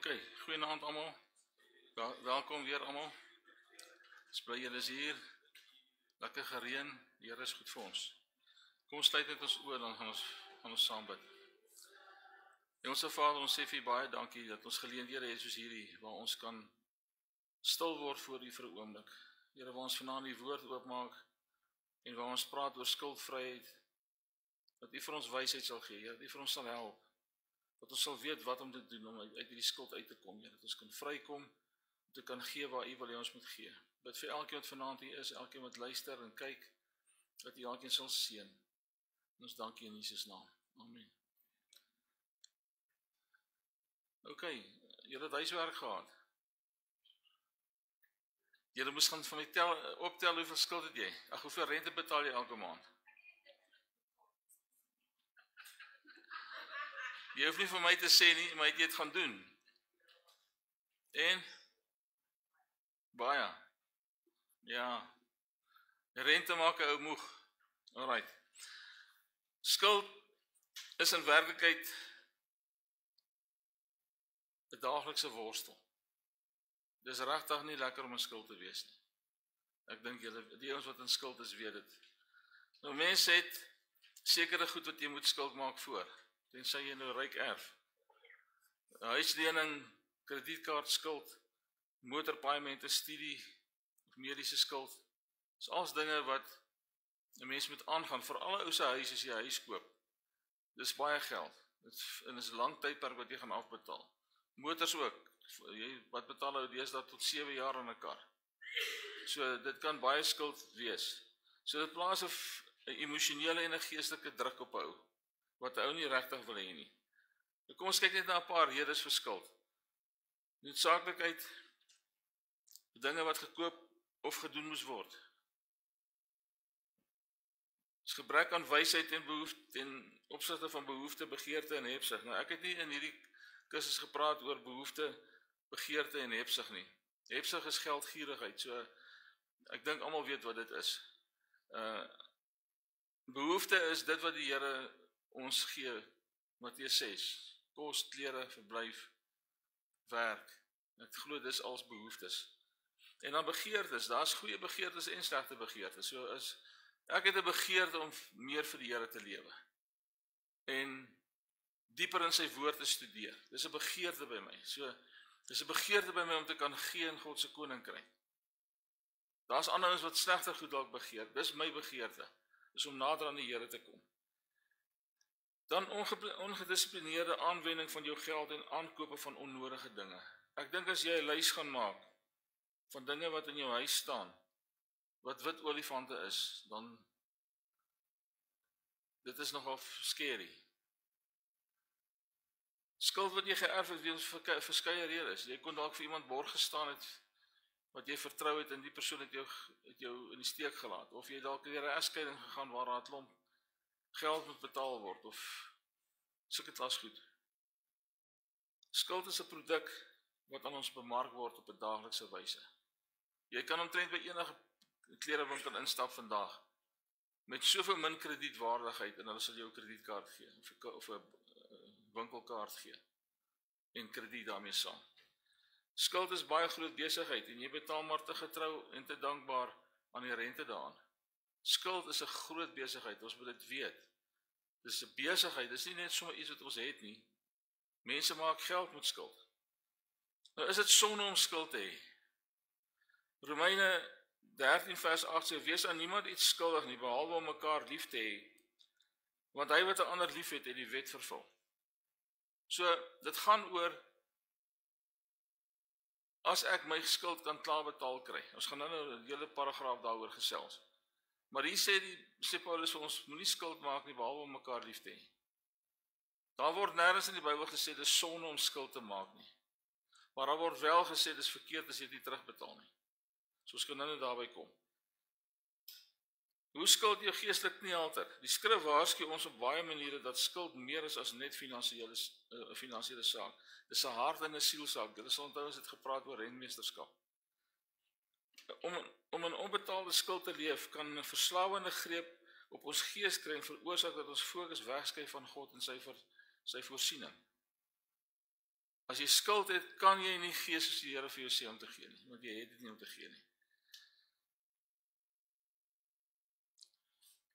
Ok, goeienaand almal. Welkom weer almal. Ons bly julle is hier. Lekker gereën. Die Here is goed vir ons. Kom ons sluit net ons oë, dan gaan ons saam bid. Hemelse Vader, ons sê vir U baie dankie dat ons geleenthede het soos hierdie waar ons kan stil word voor U vir 'n oomblik. Here, waar ons vanaand die woord oopmaak en waar ons praat oor skuldvryheid, dat U vir ons wysheid sal gee, Here, dat U vir ons sal help. Dat ons sal weet wat om te doen om uit hierdie skuld uit te kom, Here, dat ons kan vrykom, om te kan gee waar U wil hê ons moet gee. Bid vir elkeen wat vanaand hier is, elkeen wat luister en kyk, dat U elkeen sal seën. En ons dank U in Jesus naam. Amen. Ok, julle het huiswerk gehad. Julle moes gaan van my optel hoeveel skuld het jy? Ag, hoeveel rente betaal jy elke maand? Jy hoef nie vir my te sê nie, maar jy het dit gaan doen. En? Baie. Ja. Rente maak 'n ou moeg. Alright. Skuld is in werklikheid 'n daaglikse worstel. Dis regtig nie lekker om in skuld te wees nie. Ek dink julle, die ouens wat in skuld is, weet dit. Nou mense het sekere goed wat jy moet skuld maak voor. Tensy jy nou ryk erf. Huislening, kredietkaart skuld, motorpaaiemente, studie of mediese skuld. Dis alles dinge wat 'n mens moet aangaan, vir alle ou se huis as jy 'n huis koop. Dis baie geld. En is 'n lang tydperk wat jy gaan afbetaal. Motors ook. Wat betaal ou deesdae tot 7 jaar aan 'n kar. So dit kan baie skuld wees. So dit plaas 'n emosionele en 'n geestelike druk op 'n ou wat 'n ou nie regtig wil hê nie. Nou kom ons kyk net na 'n paar redes vir skuld. Noodsaaklikheid, dinge wat gekoop of gedoen moes word. Dis gebrek aan wysheid en behoefte ten opsigte van behoefte, begeerte en hebsug. Nou ek het nie in hierdie kursus gepraat oor behoefte, begeerte en hebsug nie. Hebsug is geldgierigheid. So ek dink almal weet wat dit is. Behoefte is dit wat die Here ons gee. Matteus 6. Kos, klere, verblyf, werk. Ek glo dis als behoeftes. En dan begeertes. Daar's goeie begeertes en slegte begeertes. So ek het 'n begeerte om meer vir die Here te lewe. En dieper in sy woord te studeer. Dis 'n begeerte by my. So dis 'n begeerte by my om te kan gee in God se koninkryk. Daar's ander ons wat slegter goed dalk begeer. Dis my begeerte. Dis om nader aan die Here te kom. Dan ongedissiplineerde aanwending van jou geld en aankope van onnodige dinge. Ek dink as jy 'n lys gaan maak van dinge wat in jou huis staan, wat wit olifante is, dan dit is nogal scary. Skuld wat jy geërf het weens verskeie redes. Jy kon dalk vir iemand borg gestaan het wat jy vertrou het en die persoon het jou in die steek gelaat, of jy dalk deur 'n egskeiding gegaan waar daar 'n klomp geld moet betaal word of sulke klas goed. Skuld is 'n produk wat aan ons bemark word op 'n daaglikse wyse. Jy kan omtrent by enige klerewinkel instap vandag met soveel min kredietwaardigheid en hulle sal jou 'n kredietkaart gee of 'n winkelkaart gee en krediet daarmee saam. Skuld is baie groot besigheid en jy betaal maar te getrou en te dankbaar aan die rente daaraan. Skuld is 'n groot besigheid, ons moet dit weet. Dis 'n besigheid, dis nie net sommer iets wat ons het nie. Mense maak geld met skuld. Nou is dit sonde om skuld te hê. Romeine 13 vers 8 sê, wees aan niemand iets skuldig nie, behalwe om mekaar lief te hê, want hy wat 'n ander lief het, het die wet vervul. So, dit gaan oor, as ek my skuld kan klaar betaal kry. Ons gaan nou 'n hele paragraaf daaroor gesels. Maar hier sê Paulus vir ons, moenie skuld maak nie, behalwe om mekaar lief te hê. Daar word nêrens in die Bybel gesê, dis sonde om skuld te maak nie. Maar daar word wel gesê, dis verkeerd as jy dit nie terugbetaal nie. So ons kan nou daarby kom. Hoe skuld jou geestelik kniehalter? Die skrif waarsku ons op baie maniere dat skuld meer is as net finansiële saak. Dis 'n hart en 'n sielsaak. Julle sal onthou ons het gepraat oor rentmeesterskap. Om 'n onbetaalde skuld te leef kan 'n verslawende greep op ons gees kry en veroorsaak dat ons fokus wegskuif van God en sy voorsiening. As jy skuld het, kan jy nie gee soos die Here vir jou sê om te gee nie, want jy het dit nie om te gee nie.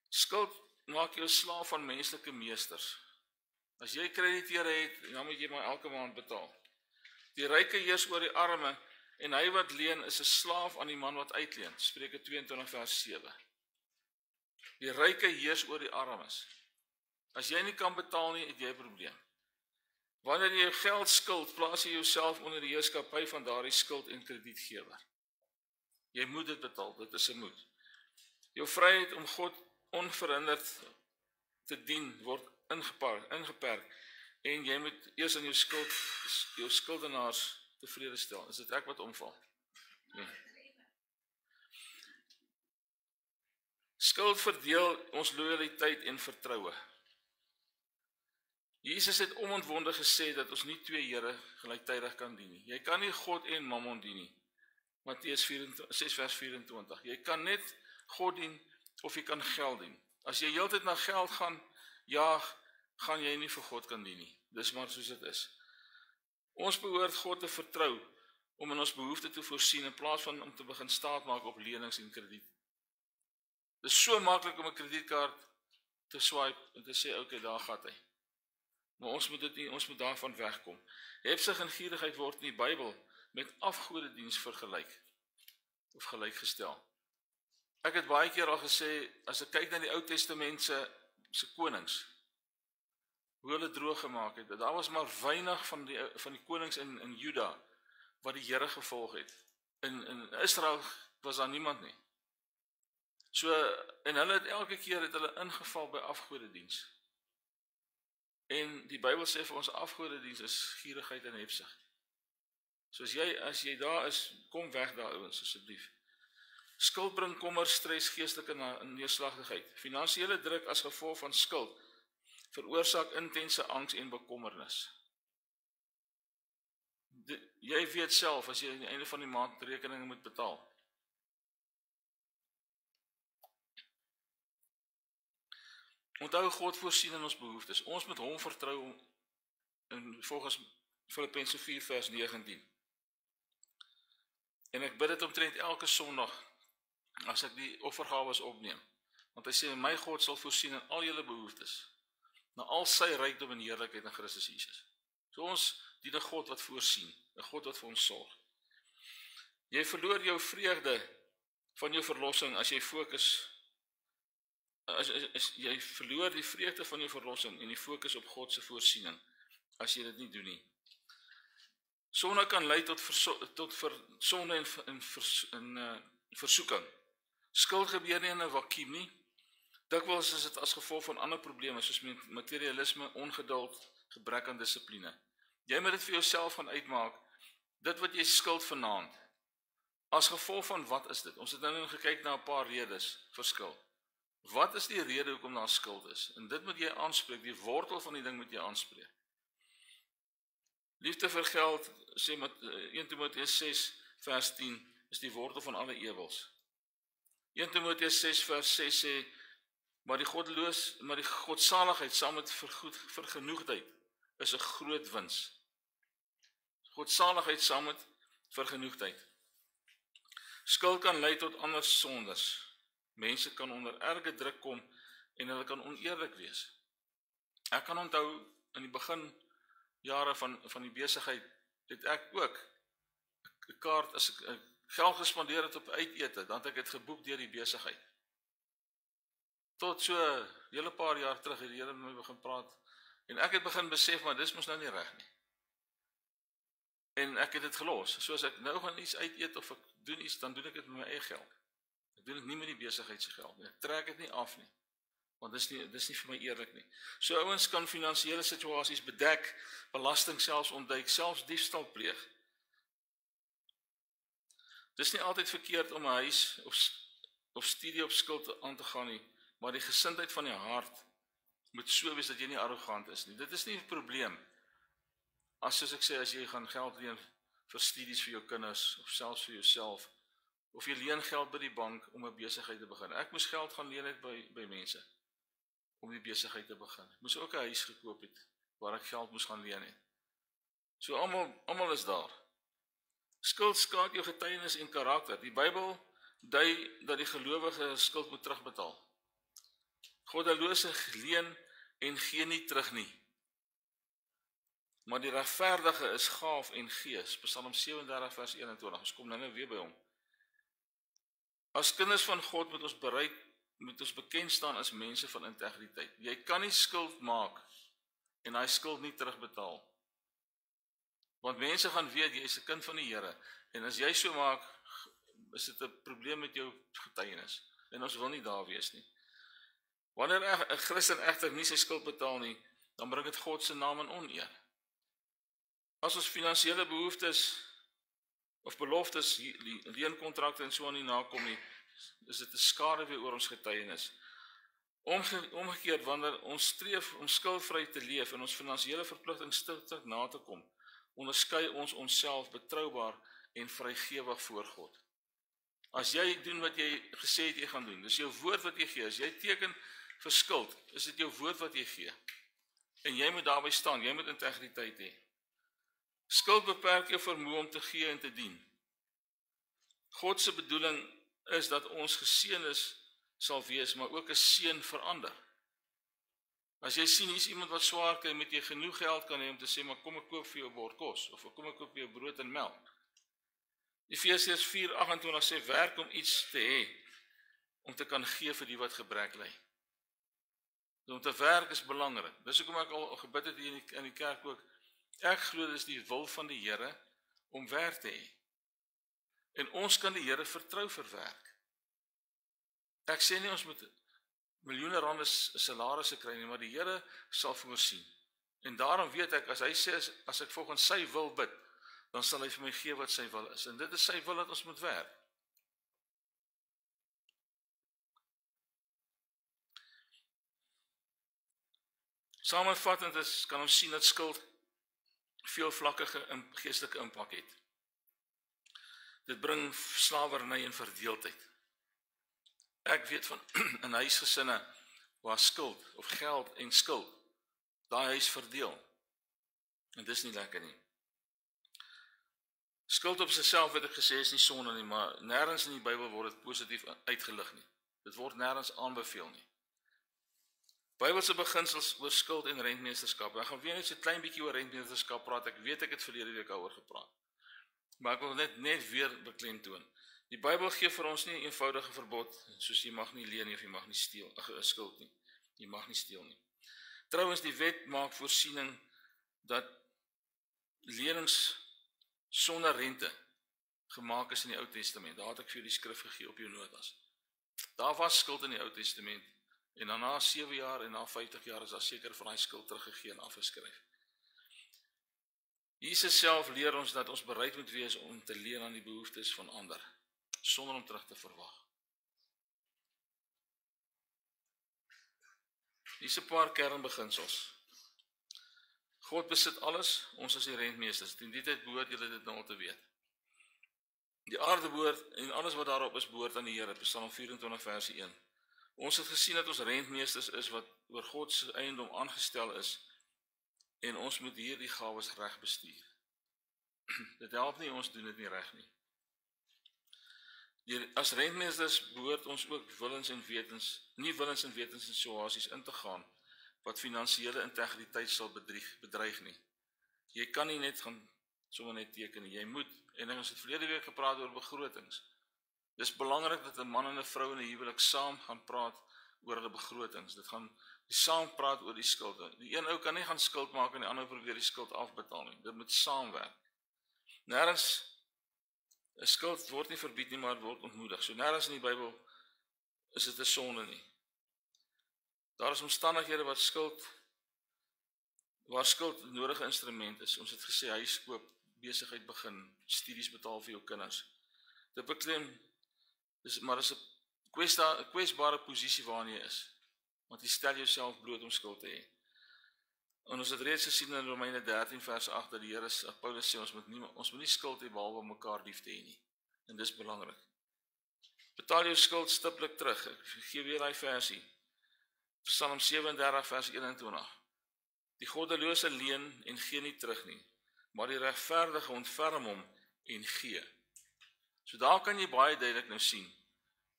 Skuld maak jou slaaf van menslike meesters. As jy krediteure het, dan moet jy maar elke maand betaal. Die ryke heers oor die arme, en hy wat leen is 'n slaaf aan die man wat uitleen. Spreuke 22 vers 7. Die ryke heers oor die armes. As jy nie kan betaal nie, het jy 'n probleem. Wanneer jy geld skuld, plaas jy jouself onder die heerskappy van daardie skuld en kredietgewer. Jy moet dit betaal, dit is 'n moet. Jou vryheid om God onverhinderd te dien word ingeperk en jy moet eers aan jou skuldenaars tevrede stel. Is dit ek wat omval? Nee. Skuld verdeel ons loyaliteit en vertroue. Jesus het onontwonde gesê dat ons nie twee Here gelyktydig kan dien nie. Jy kan nie God en Mammon dien nie. Matteus 6 vers 24. Jy kan net God dien of jy kan geld dien. As jy heeltyd na geld gaan jaag, gaan jy nie vir God kan dien nie. Dis maar soos dit is. Ons behoort God te vertrou om in ons behoeftes te voorsien in plaas van om te begin staatmaak op lenings en krediet. Dit is so maklik om 'n kredietkaart te swipe en te sê okay, daar gaan hy. Maar ons moet dit nie, ons moet daarvan wegkom. Hebsug en gierigheid word in die Bybel met afgodediens vergelyk of gelykgestel. Ek het baie keer al gesê, as ek kyk na die Ou Testament se konings, hoe hulle droog gemaak het, daar was maar weinig van die konings in Juda wat die Here gevolg het. In Israel was daar niemand nie. So, en hulle het elke keer hulle ingeval by afgodediens. En die Bybel sê vir ons afgodediens is gierigheid en hebsug. So as jy daar is, kom weg daar ouens asseblief. Skuld bring kommer, stres, geestelike neerslagtigheid. Finansiële druk as gevolg van skuld veroorsaak intense angs en bekommernis. Jy weet self as jy aan die einde van die maand rekeninge moet betaal. Onthou God voorsien in ons behoeftes. Ons moet hom vertrou volgens Filippense 4 vers 19. En ek bid dit omtrent elke Sondag as ek die offergawes opneem. Want hy sê my God sal voorsien in al julle behoeftes, na al sy rykdom en heerlikheid in Christus Jesus. So ons dien 'n God wat voorsien, 'n God wat vir ons sorg. Jy verloor jou vreugde van jou verlossing as jy fokus jy verloor die vreugde van jou verlossing en die fokus op God se voorsiening as jy dit nie doen nie. Sonde kan lei tot sonde en versoeking. Skuld gebeur nie in 'n vakuum nie. Dikwels is dit as gevolg van ander probleme soos materialisme, ongeduld, gebrek aan dissipline. Jy moet dit vir jouself gaan uitmaak. Dit wat jy skuld vanaand. As gevolg van wat is dit? Ons het nou gekyk na 'n paar redes vir skuld. Wat is die rede hoekom daar skuld is? En dit moet jy aanspreek, die wortel van die ding moet jy aanspreek. Liefde vir geld, sê 1 Timoteus 6 vers 10, is die wortel van alle ewels. 1 Timoteus 6 vers 6 sê, maar die godsaligheid saam met vergenoegdheid is 'n groot wins. Godsaligheid saam met vergenoegdheid. Skuld kan lei tot ander sondes. Mense kan onder erge druk kom en hulle kan oneerlik wees. Ek kan onthou in die beginjare van die besigheid het ek ook 'n kaart as ek geld gespandeer het op uitete, dan het ek dit geboek deur die besigheid. Tot so 'n hele paar jaar terug het die Here met my begin praat en ek het begin besef maar dis mos nou nie reg nie. En ek het dit gelos. So as ek nou gaan iets uiteet of ek doen iets, dan doen ek dit met my eie geld. Ek doen dit nie met die besigheid se geld nie. Ek trek dit nie af nie. Want dis nie vir my eerlik nie. So ouens kan finansiële situasies bedek, belasting selfs ontduik, selfs diefstal pleeg. Dis nie altyd verkeerd om 'n huis of studie op skuld aan te gaan nie, maar die gesindheid van die hart moet so wees dat jy nie arrogant is nie. Dit is nie 'n probleem. Soos ek sê, as jy gaan geld leen vir studies vir jou kinders of selfs vir jouself, of jy leen geld by die bank om 'n besigheid te begin. Ek moes geld gaan leen het by mense om die besigheid te begin. Ek moes ook 'n huis gekoop het waar ek geld moes gaan leen het. So almal is daar. Skuld skaad jou getuienis en karakter. Die Bybel dui dat die gelowige skuld moet terugbetaal. Goddelose leen en gee nie terug nie. Maar die regverdige is gaaf en gees. Psalm 37 vers 21. Ons kom nou weer by hom. As kinders van God moet ons bekend staan as mense van integriteit. Jy kan nie skuld maak en hy skuld nie terugbetaal. Want mense gaan weet jy is 'n kind van die Here. En as jy so maak, is dit 'n probleem met jou getuienis. En ons wil nie daar wees nie. Wanneer 'n Christen egter nie sy skuld betaal nie, dan bring dit God se naam in oneer. As ons finansiële behoeftes of beloftes, leenkontrakte en so aan nie nakom nie, is dit 'n skaduwee oor ons getuienis. Omgekeerd, wanneer ons streef om skuldvry te leef en ons finansiële verpligtinge stig na te kom, onderskei ons onsself betroubaar en vrygewig voor God. As jy doen wat jy gesê het jy gaan doen, dis jou woord wat jy gee. As jy teken vir skuld, is dit jou woord wat jy gee. En jy moet daarby staan, jy moet integriteit hê. Skuld beperk jou vermoë om te gee en te dien. God se bedoeling is dat ons geseënes sal wees, maar ook 'n seën vir ander. As jy sien hier's iemand wat swaar kry, met jy genoeg geld kan hê om te sê, maar kom ek koop vir jou 'n bord kos, of kom ek koop vir jou brood en melk. Efesiërs 4:28 sê, werk om iets te hê, om te kan gee vir die wat gebrek ly. So, om te werk is belangrik. Dis hoekom ek al gebid het hier in die kerk ook. Ek glo dis die wil van die Here om werk te hê. En ons kan die Here vertrou vir werk. Ek sê nie ons moet miljoene rande salarisse kry nie, maar die Here sal voorsien. En daarom weet ek, as hy sê, as ek volgens sy wil bid, dan sal hy vir my gee wat sy wil is. En dit is sy wil dat ons moet werk. Samevattend is, kan ons sien dat skuld veelvlakkige geestelike impak het. Dit bring slawerny en verdeeldheid. Ek weet van in huisgesinne waar skuld of geld en skuld, daai huis verdeel. En dis nie lekker nie. Skuld op sigself, wat ek gesê is nie sonde nie, maar nêrens in die Bybel word dit positief uitgelig nie. Dit word nêrens aanbeveel nie. Bybelse beginsels oor skuld en rentmeesterskap. Ek gaan weer net so 'n klein bietjie oor rentmeesterskap praat. Ek weet ek het verlede week daaroor gepraat. Maar ek wil net weer beklemtoon. Die Bybel gee vir ons nie 'n eenvoudige verbod soos jy mag nie leen nie of jy mag nie steel, skuld nie. Jy mag nie steel nie. Trouwens, die wet maak voorsiening dat lenings sonder rente gemaak is in die Ou Testament. Daar het ek vir jou die skrif gegee op jou notas. Daar was skuld in die Ou Testament. En dan na 7 jaar en na 50 jaar is daar seker van daai skuld teruggegee en afgeskryf. Jesus self leer ons dat ons bereid moet wees om te leen aan die behoeftes van ander, sonder om terug te verwag. Hier's 'n paar kernbeginsels. God besit alles, ons is die rentmeesters. In die tyd behoort julle dit nou al te weet. Die aarde behoort en alles wat daarop is behoort aan die Here. Psalm 24 vers 1. Ons het gesien dat ons rentmeesters is wat oor God se eiendom aangestel is en ons moet hierdie gawes reg bestuur. Dit help nie ons doen dit nie reg nie. As rentmeesters behoort ons ook willens en wetens in situasies in te gaan wat finansiële integriteit sal bedreig nie. Jy kan nie net gaan sommer net teken nie. Jy moet, en ons het verlede week gepraat oor begrotings. Dis belangrik dat 'n man en 'n vrou in 'n huwelik saam gaan praat oor hulle begrotings. Dit gaan saam praat oor die skuld. Die een ou kan nie gaan skuld maak en die ander probeer die skuld afbetaal nie. Dit moet saamwerk. Nêrens 'n skuld word nie verbied nie, maar word ontmoedig. So nêrens in die Bybel is dit 'n sonde nie. Daar is omstandighede waar skuld 'n nodige instrument is. Ons het gesê huis koop, besigheid begin, studies betaal vir jou kinders. Dit beklem, maar is 'n kwesbare posisie waarin jy is. Want jy stel jouself bloot om skuld te hê. En ons het reeds gesien in Romeine 13 vers 8 dat die Here, Paulus sê ons moet nie skuld hê behalwe om mekaar lief te hê nie. En dis belangrik. Betaal jou skuld stiptelik terug. Ek gee weer daai versie. Psalm 37 vers 21. Die goddelose leen en gee nie terug nie. maar die regverdige ontferm hom en gee. So daar kan jy baie duidelik nou sien,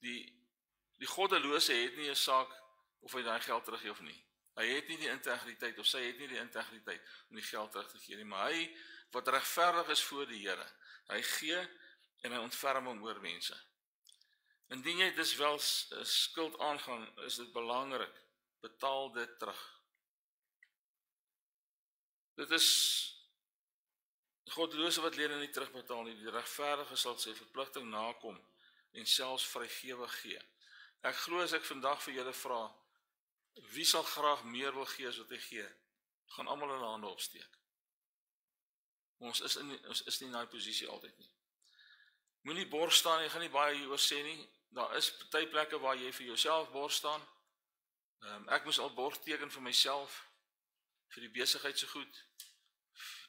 die goddelose het nie 'n saak of hy daai geld teruggee of nie. Hy het nie die integriteit, of sy het nie die integriteit om die geld terug te gee nie, maar hy wat regverdig is voor die Here, hy gee en hy ontferm hom oor mense. Indien jy dus wel skuld aangaan, is dit belangrik, betaal dit terug. Dit is goddelose wat lede nie terugbetaal nie, die regverdige sal sy verpligting nakom en selfs vrygewig gee. Ek glo as ek vandag vir julle vra, wie sal graag meer wil gee as wat hy gee, gaan almal hulle hande opsteek. Ons is nie in daai posisie altyd nie. Moenie bors staan, jy gaan nie baie hieroor sê nie, daar is party plekke waar jy vir jouself bors staan. Ek moes al bors teken vir myself, vir die besigheid so goed,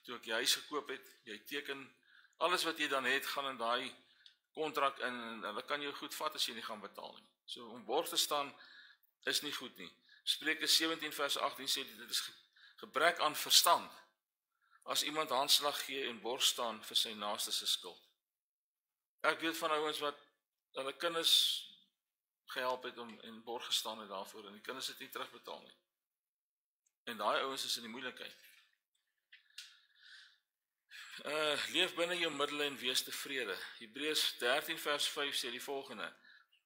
toe ek die huis gekoop het, jy teken, alles wat jy dan het, gaan in daai kontrak in, en hulle kan jou goed vat as jy nie gaan betaal nie. So om bors te staan, is nie goed nie. Spreuke 17 vers 18 sê, dit is gebrek aan verstand, as iemand handslag gee en bors staan vir sy naaste se skuld. Ek weet van ouens wat hulle kinders gehelp het en borg gestaan het daarvoor, en die kinders het nie terugbetaal nie. En daai ouens is in die moeilikheid. Leef binne jou middele en wees tevrede. Hebreërs 13 vers 5 sê die volgende: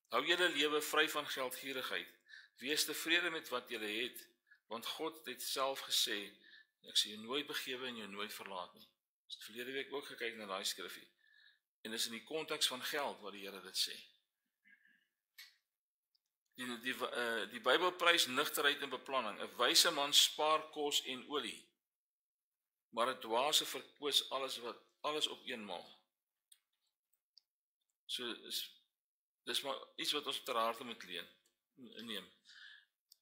hou julle lewe vry van geldgierigheid. Wees tevrede met wat julle het, want God het self gesê, ek sal jou nooit begewe en jou nooit verlaat nie. Ons het verlede week ook gekyk na daai skrifgie. En dis in die konteks van geld wat die Here dit sê. Die Bybel prys nugterheid en beplanning. 'n wyse man spaar kos en olie, maar 'n dwaase verkwis alles op eenmaal. So dis maar iets wat ons ter harte moet neem.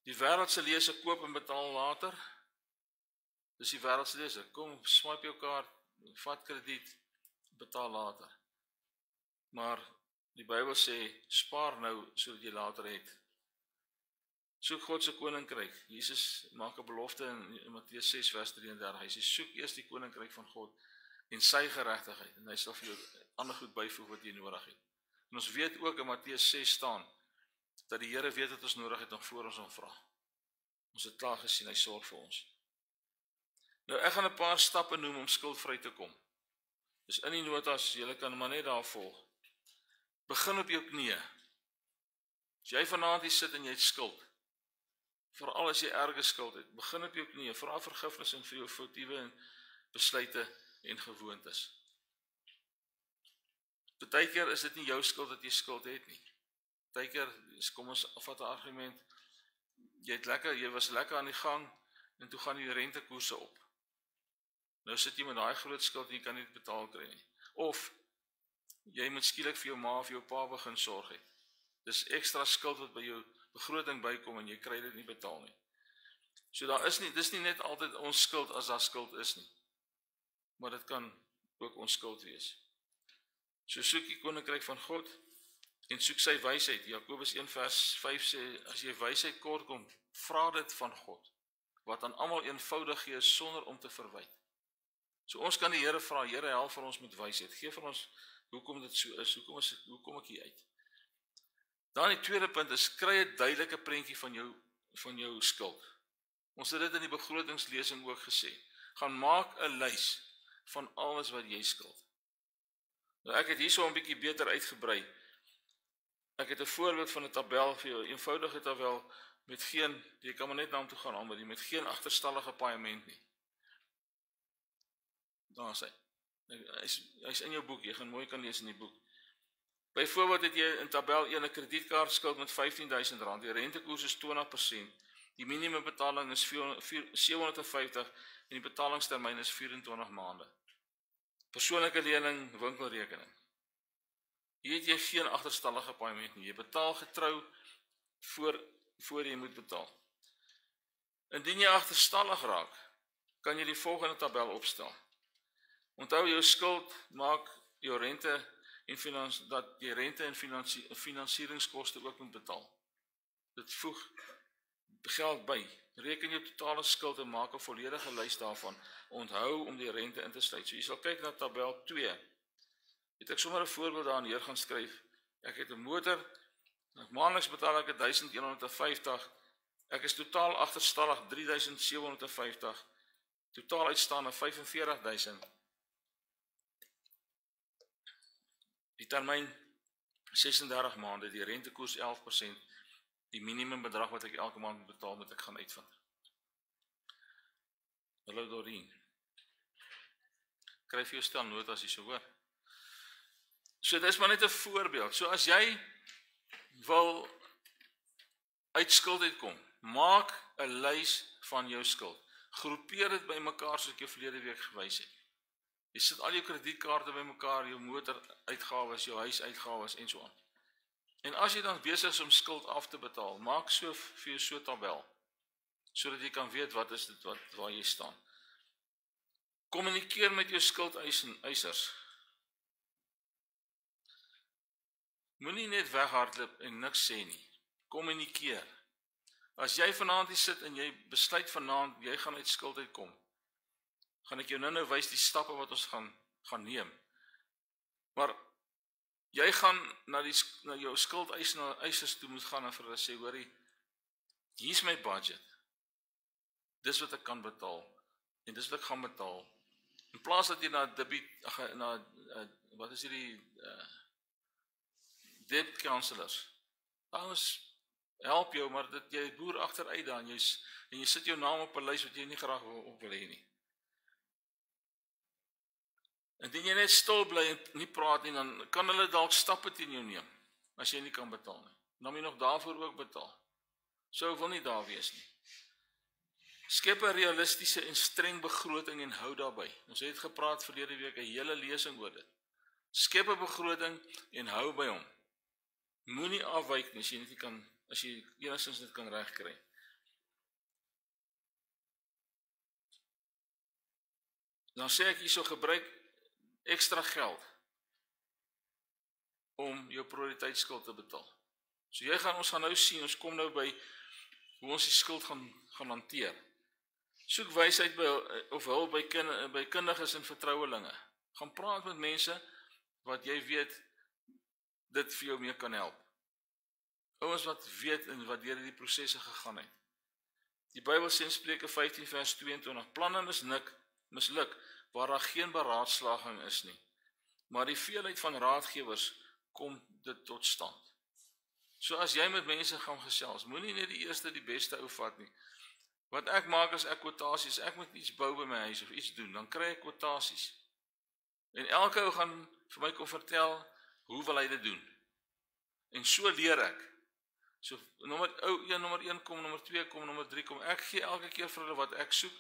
Die wêreldse lese koop en betaal later. Dis die wêreldse lese. Kom, swipe jou kaart, vat krediet, betaal later. Maar die Bybel sê, spaar nou sodat jy later het. Soek God se koninkryk. Jesus maak 'n belofte in Matteus 6 vers 33. Hy sê, soek eers die koninkryk van God en sy geregtigheid, en hy sal vir jou ander goed byvoeg wat jy nodig het. En ons weet ook in Matteus 6 staan, dat die Here weet wat ons nodig het nog voor ons hom vra. Ons het klaar gesien, hy sorg vir ons. Nou ek gaan 'n paar stappe noem om skuldvry te kom. Dus in die notas, julle kan maar net daar volg. Begin op jou knieë. As jy vanaand hier sit en jy het skuld, veral as jy erge skuld het, begin op jou knieë, vra vergifnis en vir jou foutiewe en besluite en gewoontes. Partykeer is dit nie jou skuld dat jy skuld het nie. Partykeer, kom ons vat 'n argument, jy was lekker aan die gang, en toe gaan die rentekoerse op. Nou sit jy met daai groot skuld en jy kan nie betaal kry nie. Of, jy moet skielik vir jou ma of jou pa begin sorg het. Dis ekstra skuld wat by jou begroting bykom en jy kry dit nie betaal nie. So dis nie net altyd ons skuld as daar skuld is nie. Maar dit kan ook ons skuld wees. So soek die koninkryk van God en soek sy wysheid. Jakobus 1 vers 5 sê, as jy wysheid kort kom, vra dit van God, wat aan almal eenvoudig gee sonder om te verwyd. So ons kan die Here vra, Here help vir ons met wysheid. Gee vir ons hoekom dit so is, hoe kom ek hier uit? Dan die tweede punt is, kry 'n duidelike prentjie van jou skuld. Ons het dit in die begrotingslesing ook gesê. Gaan maak 'n lys van alles wat jy skuld. Nou ek het hierso 'n bietjie beter uitgebrei. Ek het 'n voorbeeld van 'n tabel vir jou, 'n eenvoudige tabel met geen, jy kan maar net na hom toe gaan aan, met geen agterstallige paaiement nie. Daar is hy. Hy's in jou boek, jy gaan mooi kan lees in die boek. Byvoorbeeld het jy in tabel 1 'n kredietkaart skuld met R15.000, die rentekoers is 20%, die minimumbetaling is R750 en die betalingstermyn is 24 maande. Persoonlike lening, winkelrekening. Hier het jy geen agterstallige paaiement nie. Jy betaal getrou voor jy moet betaal. Indien jy agterstallig raak, kan jy die volgende tabel opstel. Onthou, jou skuld maak jou rente dat jy rente en finansieringskoste ook moet betaal. Dit voeg geld by. Reken jou totale skuld en maak 'n volledige lys daarvan. Onthou om die rente in te sluit. So jy sal kyk na tabel 2. Het ek sommer 'n voorbeeld daar neer gaan skryf. Ek het 'n motor, maandeliks betaal ek 1150. Ek is totaal agterstallig 3750. Totaal uitstaande 45000. Die termyn 36 maande, die rentekoers 11%. Die minimum bedrag wat ek elke maand moet betaal, moet ek gaan uitvind. Hallo Dorien. Kry vir jou stel notas as jy so hoor. So dit is maar net 'n voorbeeld. So as jy wil uit skuld uitkom, maak 'n lys van jou skuld. Groepeer dit by mekaar soos ek jou verlede week gewys het. Jy sit al jou kredietkaarte by mekaar, jou motoruitgawes, jou huisuitgawes en so aan. En as jy dan besig is om skuld af te betaal, maak so vir jou so 'n tabel, sodat jy kan weet wat is dit waar jy staan. Kommunikeer met jou skuldeisers. Moenie net weghardloop en niks sê nie. Kommunikeer. As jy vanaand hier sit en jy besluit vanaand jy gaan uit skuld uitkom, gaan ek jou nou wys die stappe wat ons gaan neem. Maar jy gaan na jou skuldeisers toe moet gaan en vir hulle sê, hoorie, hier's my budget. Dis wat ek kan betaal en dis wat ek gaan betaal. In plaas dat jy wat is hierdie debt counselors. Ouens help jou, maar jy boer agteruit daar en jy sit jou naam op 'n lys wat jy nie graag op wil hê nie. Indien jy net stil bly en nie praat nie, dan kan hulle dalk stappe teen jou neem, as jy nie kan betaal nie. Dan moet jy nog daarvoor ook betaal. So ek wil nie daar wees nie. Skep 'n realistiese en streng begroting en hou daarby. Ons het gepraat verlede week 'n hele lesing oor dit. Skep 'n begroting en hou by hom. Moenie afwyk nie as jy enigstens dit kan regkry. Dan sê ek hierso, gebruik ekstra geld om jou prioriteitsskuld te betaal. So ons gaan nou sien, ons kom nou by hoe ons die skuld gaan hanteer. Soek wysheid of hulp by kundiges en vertrouelinge. Gaan praat met mense wat jy weet dit vir jou mee kan help. Ouens wat weet en wat deur hierdie prosesse gegaan het. Die Bybel sê in Spreuke 15 vers 22, planne misluk waar daar geen beraadslaging is nie. Maar die veelheid van raadgewers kom dit tot stand. So as jy met mense gaan gesels, moenie net die eerste die beste ou vat nie. Wat ek maak as ek kwotasies, ek moet iets bou by my huis of iets doen, dan kry ek kwotasies. En elke ou gaan vir my kom vertel hoe wil hy dit doen. En so leer ek. So nommer 1 kom, nommer 2 kom, nommer 3 kom. Ek gee elke keer vir hulle wat ek soek.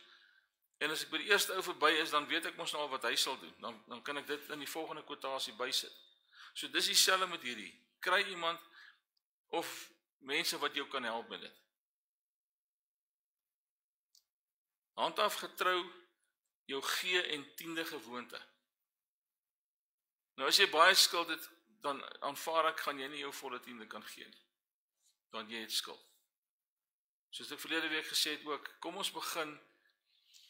En as ek by die eerste ou verby is, dan weet ek mos nou al wat hy sal doen. Dan kan ek dit in die volgende kwotasie bysit. So dis dieselfde met hierdie. Kry iemand of mense wat jou kan help met dit. Handhaaf getrou jou gee en tiende gewoonte. Nou as jy baie skuld het, dan aanvaar ek, gaan jy nie jou volle tiende kan gee nie. Want jy het skuld. Soos ek verlede week gesê het ook, kom ons begin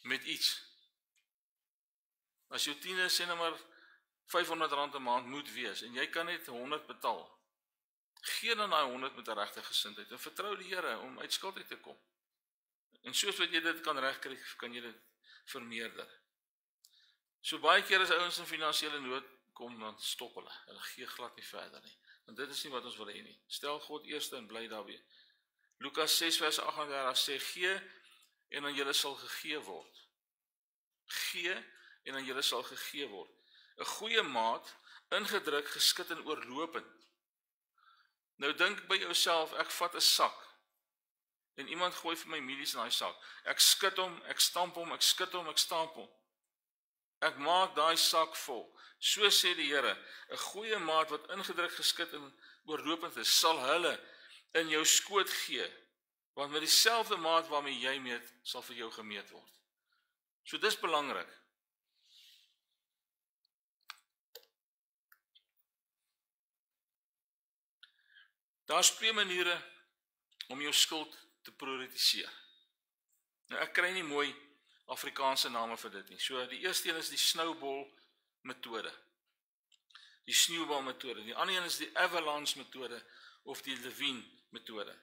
met iets. As jou tiende sê nou maar R500 'n maand moet wees, en jy kan net 100 betaal, gee dan daai 100 met 'n regte gesindheid, en vertrou die Here om uit skuld uit te kom. En soos wat jy dit kan regkry, kan jy dit vermeerder. So baie keer as ouens in finansiële nood kom, dan stop hulle. Hulle gee glad nie verder nie. Want dit is nie wat ons wil hê nie. Stel God eerste en bly daarby. Lukas 6 vers 38 sê, gee en aan julle sal gegee word. Gee en aan julle sal gegee word. 'n Goeie maat, ingedruk, geskit en oorlopend. Nou dink by jouself, ek vat 'n sak en iemand gooi vir my mielies in daai sak. Ek skud hom, ek stamp hom, ek skud hom, ek stamp hom. Ek maak daai sak vol. So sê die Here, 'n goeie maat wat ingedruk, geskit en oorlopend is, sal hulle in jou skoot gee, want met dieselfde maat waarmee jy meet, sal vir jou gemeet word. So dis belangrik. Daar's twee maniere om jou skuld te prioritiseer. Nou ek kry nie mooi Afrikaanse name vir dit nie. So die eerste een is die snowball metode. Die sneeubal metode. Die ander een is die avalanche metode of die lawine metode.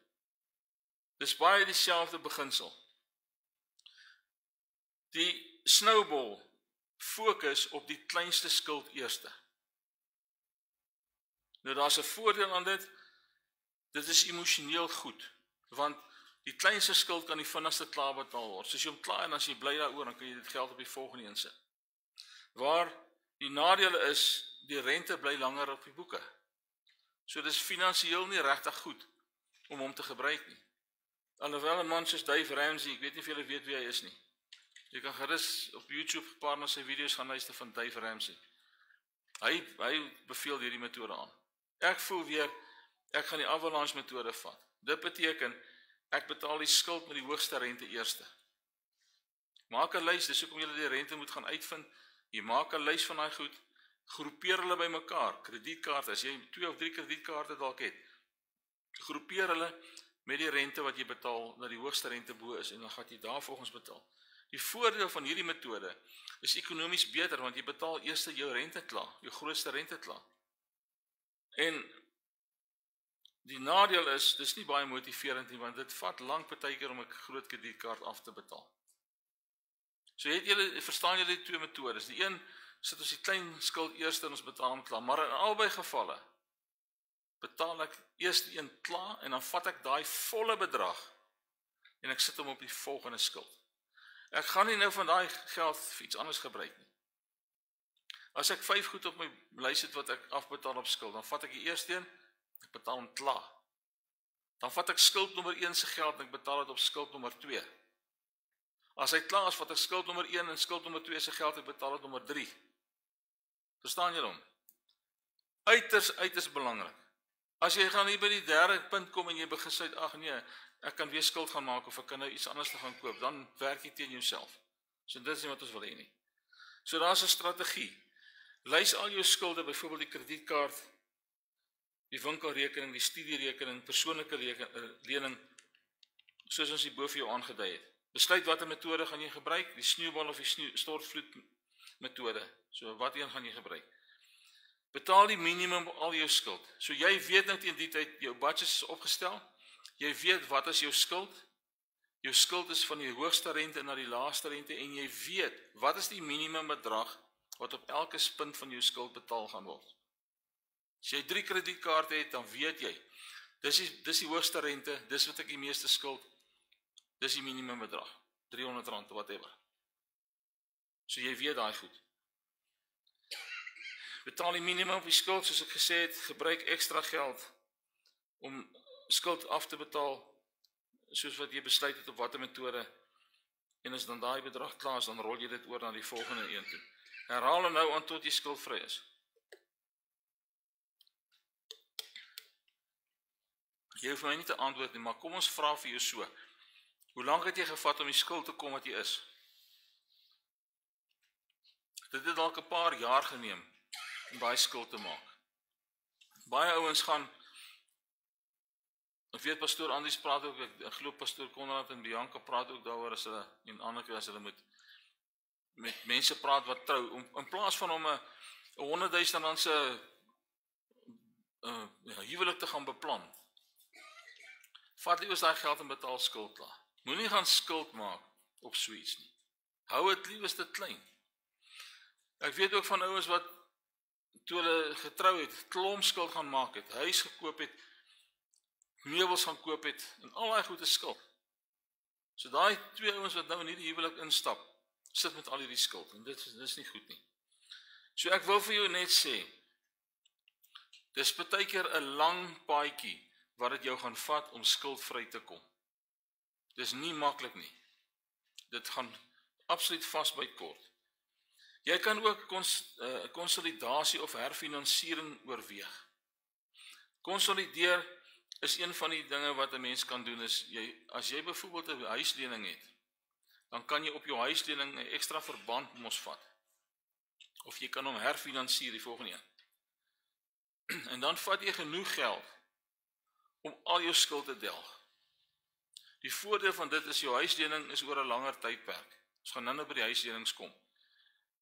Dis baie dieselfde beginsel. Die snowball fokus op die kleinste skuld eerste. Nou daar's 'n voordeel aan dit. Dit is emosioneel goed, want die kleinste skuld kan die vinnigste klaar betaal word. So as jy hom klaar en as jy bly daaroor, dan kan jy dit geld op die volgende een sit. Waar die nadeel is, die rente bly langer op die boeke. So dis finansiëel nie regtig goed om hom te gebruik nie. Alhoewel 'n man soos Dave Ramsey, ek weet nie of julle weet wie hy is nie. Jy kan gerus op YouTube 'n paar na sy video's gaan luister van Dave Ramsey. Hy beveel hierdie metode aan. Ek voel weer, ek gaan die avalanche metode vat. Dit beteken, ek betaal die skuld met die hoogste rente eerste. Maak 'n lys, dis hoekom jy die rente moet gaan uitvind. Jy maak 'n lys van daai goed, groepeer hulle by mekaar, kredietkaarte, as jy 2 of 3 kredietkaarte dalk het, groepeer hulle met die rente wat jy betaal, dat die hoogste rente bo is, en dan gaan jy daar volgens betaal. Die voordeel van hierdie metode is ekonomies beter, want jy betaal eers jou rente klaar, jou grootste rente klaar. En die nadeel is, dis nie baie motiverend nie, want dit vat lank partykeer om 'n groot kredietkaart af te betaal. So verstaan julle die twee metodes. Die een sit ons die klein skuld eers en ons betaal hom klaar, maar in albei gevalle betaal ek eers die een klaar en dan vat ek daai volle bedrag en ek sit hom op die volgende skuld. Ek gaan nie nou van daai geld vir iets anders gebruik nie. As ek 5 goed op my lys het wat ek afbetaal op skuld, dan vat ek die eerste een, ek betaal hom klaar. Dan vat ek skuld nommer 1 se geld en ek betaal dit op skuld nommer 2. As hy klaar is, vat ek skuld nommer 1 en skuld nommer 2 se geld en ek betaal dit nommer 3. Verstaan julle hom? Uiters belangrik. As jy gaan hier by die derde punt kom en jy begin sê, ag nee, ek kan weer skuld gaan maak of ek kan nou iets anders te gaan koop, dan werk jy teen jouself. So dit is nie wat ons wil hê nie. So daar's 'n strategie. Lys al jou skulde, byvoorbeeld die kredietkaart, die winkelrekening, die studierekening, persoonlike lening, soos ons hier bo vir jou aangedui het. Besluit watter metode gaan jy gebruik, die sneeubal of die stortvloed metode. So wat een gaan jy gebruik? Betaal die minimum op al jou skuld. So jy weet nou teen die tyd jou budget is opgestel. Jy weet wat is jou skuld? Jou skuld is van die hoogste rente na die laagste rente en jy weet wat is die minimum bedrag wat op elke punt van jou skuld betaal gaan word. As jy 3 kredietkaarte het, dan weet jy, dis die hoogste rente, dis wat ek die meeste skuld, dis die minimum bedrag, R300 of whatever. So jy weet daai goed. Betaal die minimum op die skuld, soos ek gesê het, gebruik ekstra geld om skuld af te betaal, soos wat jy besluit het op watter metode, en as dan daai bedrag klaar is, dan rol jy dit oor na die volgende een toe. Herhaal en nou aan tot jy skuldvry is. Jy hoef my nie te antwoord nie, maar kom ons vra vir jou so. Hoe lank het jy gevat om die skuld te kom wat jy is? Dit het dalk 'n paar jaar geneem om daai skuld te maak. Baie ouens gaan, ek weet pastoor Andries praat ook, ek glo pastoor Konrad en Bianca praat ook daaroor as hulle, en ander keer as hulle met mense praat wat trou, in plaas van om 'n R100,000 se huwelik te gaan beplan, vat liewer daai geld en betaal skuld klaar. Moenie gaan skuld maak op so iets nie. Hou dit liewer klein. Ek weet ook van ouens wat toe hulle getrou het, klomp skuld gaan maak het, huis gekoop het, meubels gaan koop het, en al daai goed is skuld. So daai 2 ouens wat nou in hierdie huwelik instap, sit met al hierdie skuld, en dit is nie goed nie. So ek wil vir jou net sê, dis partykeer 'n lang paadjie, wat dit jou gaan vat om skuldvry te kom. Dis nie maklik nie. Dit gaan absoluut vasbyt kort. Jy kan ook konsolidasie of herfinansiering oorweeg. Konsolideer is een van die dinge wat 'n mens kan doen, is as jy byvoorbeeld 'n huislening het, dan kan jy op jou huislening 'n ekstra verband mos vat. Of jy kan hom herfinansier, die volgende een. En dan vat jy genoeg geld om al jou skuld te delg. Die voordeel van dit is jou huislening is oor 'n langer tydperk. Ons gaan nou by die huislenings kom.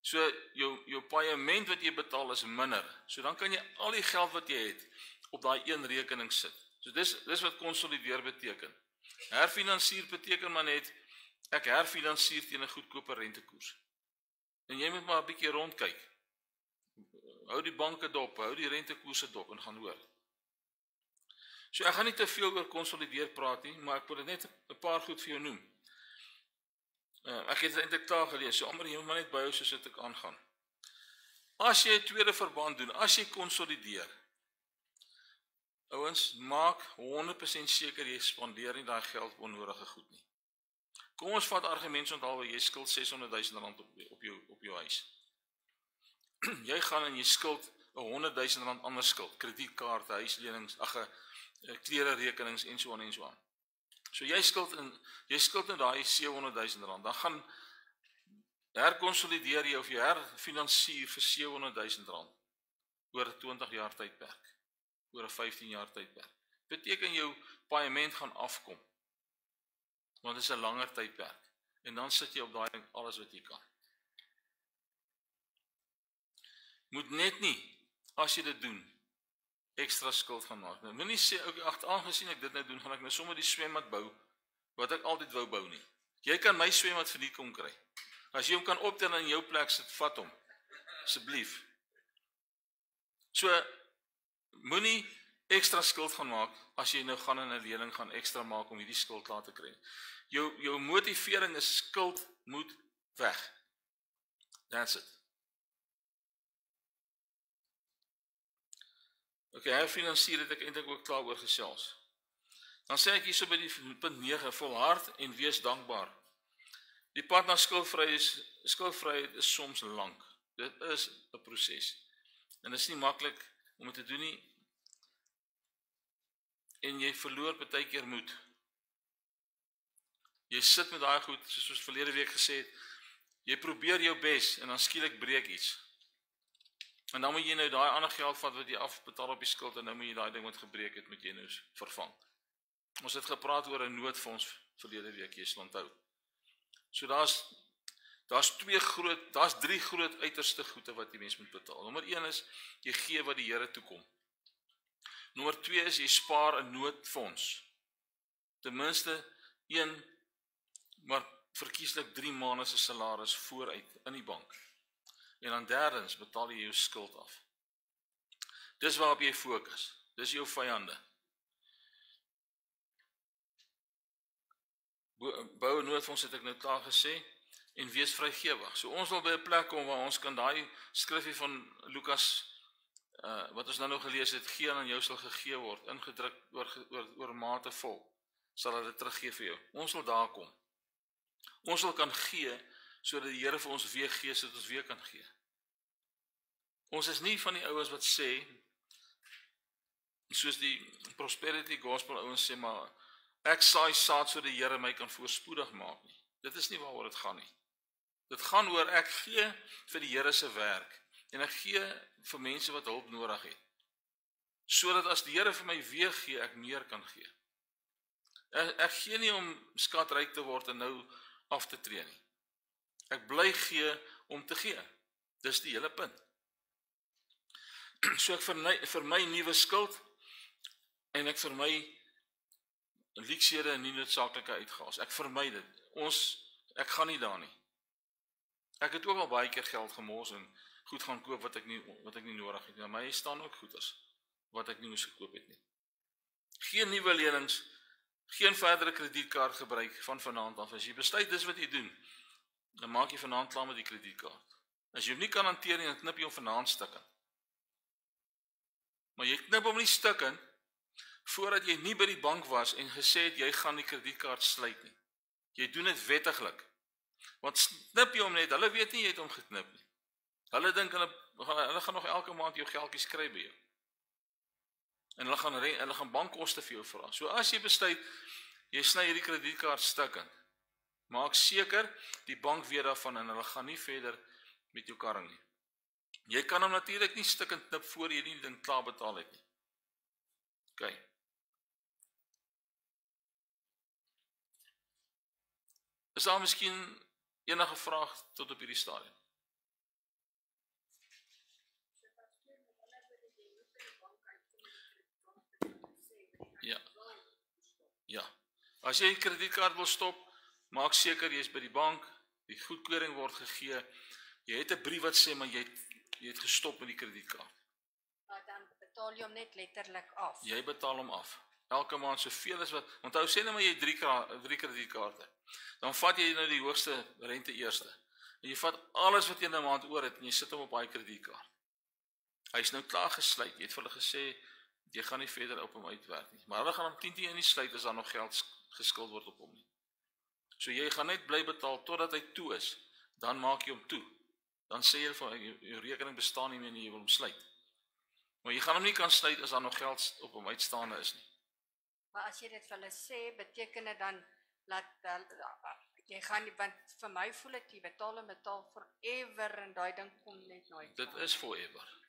So jou paaiement wat jy betaal is minder. So dan kan jy al die geld wat jy het op daai een rekening sit. So dis wat konsolideer beteken. Herfinansier beteken maar net ek herfinansier teen 'n goedkoper rentekoers. En jy moet maar 'n bietjie rondkyk. Hou die banke dop, hou die rentekoerse dop en gaan hoor. So ek gaan nie te veel oor konsolideer praat nie, maar ek wil net 'n paar goed vir jou noem. Ek het dit eintlik klaar gelees, so almal jy moet maar net byhou soos dit ek aangaan. As jy 'n tweede verband doen, as jy konsolideer, ouens, maak 100% seker jy spandeer nie daai geld op onnodige goed nie. Kom ons vat argumente onthou jy skuld R600,000 op jou huis. Jy gaan en jy skuld R100,000 ander skuld, kredietkaarte, huislenings, klere rekenings en so aan. So jy skuld in daai R700,000, dan gaan herkonsolideer jy of jy herfinansier vir R700,000 oor 'n 20 jaar tydperk, oor 'n 15 jaar tydperk. Beteken jou paaiement gaan afkom, want dit is 'n langer tydperk, en dan sit jy op daai ding alles wat jy kan. Moet net nie, as jy dit doen, ekstra skuld gaan maak. Nou, moenie sê, aangesien ek dit nou doen, gaan ek nou sommer die swembad bou, wat ek altyd wou bou nie. Jy kan my swembad vir die kom kry. As jy hom kan optel in jou plek sit, vat hom. Asseblief. So, moenie ekstra skuld gaan maak, as jy nou gaan in 'n lening gaan ekstra maak om hierdie skuld klaar te kry. Jou motivering is skuld moet weg. That's it. Okay, herfinansier het ek eintlik ook klaar oor gesels. Dan sê ek hierso by die punt 9, volhard en wees dankbaar. Die pad na skuldvryheid is soms lank. Dit is 'n proses. En dit is nie maklik om dit te doen nie. En jy verloor baie keer moed. Jy sit met daai goed, soos ons verlede week gesê het, jy probeer jou bes en dan skielik breek iets. En dan moet jy nou daai ander geld vat wat jy afbetaal op die skuld en nou moet jy daai ding wat gebreek het met jy nou vervang. Ons het gepraat oor 'n noodfonds verlede week, jy sal onthou. So daar's drie groot uiterste goede wat die mens moet betaal. Nommer 1 is jy gee wat die Here toekom. Nommer 2 is jy spaar 'n noodfonds. Ten minste 1, maar verkieslik 3 maande se salaris vooruit in die bank. En dan derdens betaal jy jou skuld af. Dis waarop jy fokus. Dis jou vyande. Bou 'n noodfonds het ek nou klaar gesê en wees vrygewig. So ons wil by 'n plek kom waar ons kan daai skrifgie van Lukas wat ons nou nog gelees het, gee aan jou sal gegee word, ingedruk oor mate vol, sal hulle teruggee vir jou. Ons wil daar kom. Ons wil kan gee sodat die Here vir ons weer gee sodat ons weer kan gee. Ons is nie van die ouens wat sê soos die prosperity gospel ouens sê maar ek saai saad sodat die Here my kan voorspoedig maak nie. Dit is nie waaroor dit gaan nie. Dit gaan oor ek gee vir die Here se werk en ek gee vir mense wat hulp nodig het. Sodat as die Here vir my weer gee, ek meer kan gee. Ek gee nie om skatryk te word en nou af te tree nie. Ek bly gee om te gee. Dis die hele punt. So ek vermy nuwe skuld en ek vermy leksede en nie noodsaaklike uitgawes. Ek vermy dit. Ek gaan nie daar nie. Ek het ook al baie keer geld gemors en goed gaan koop wat ek nie nodig het nie. Maar my staan ook goeders wat ek nie moes gekoop het nie. Geen nuwe lenings, geen verdere kredietkaart gebruik van vanaand af. As jy besluit dis wat jy doen, dan maak jy vanaand klaar met die kredietkaart. As jy hom nie kan hanteer nie, dan knip jy hom vanaand stukken. Maar jy knip hom nie stukken voordat jy nie by die bank was en gesê het jy gaan die kredietkaart sluit nie. Jy doen dit wettiglik. Want knip jy hom net, hulle weet nie jy het hom geknip nie. Hulle dink hulle gaan nog elke maand jou geldjies kry by jou. En hulle gaan bankkoste vir jou vra. So as jy besluit jy sny hierdie kredietkaart stukken, maak seker die bank weet daarvan en hulle gaan nie verder met jou karring nie. Jy kan hom natuurlik nie stukkend knip voor jy die ding klaar betaal het nie. OK. Is daar miskien enige vraag tot op hierdie stadium? Ja. Ja. As jy 'n kredietkaart wil stop, maak seker jy is by die bank, die goedkeuring word gegee. Jy het 'n brief wat sê maar jy het gestop met die kredietkaart. Maar dan betaal jy hom net letterlik af. Jy betaal hom af. Elke maand soveel as wat. Onthou sê net maar jy het 3 kredietkaarte. Dan vat jy nou die hoogste rente eerste. En jy vat alles wat jy in 'n maand oor het en jy sit hom op daai kredietkaart. Hy's nou klaar gesluit. Jy het vir hulle gesê jy gaan nie verder op hom uitwerk nie. Maar hulle gaan hom 10 nie sluit as daar nog geld geskuld word op hom nie. So jy gaan net bly betaal totdat hy toe is. Dan maak jy hom toe. Dan sê jy van jou rekening bestaan nie meer en jy wil hom sluit. Maar jy gaan hom nie kan sluit as daar nog geld op hom uitstaande is nie. Maar as jy dit vir hulle sê, beteken dit dan dat jy gaan nie, want vir my voel dit jy betaal forever en daai ding kom net nooit. Dit is forever.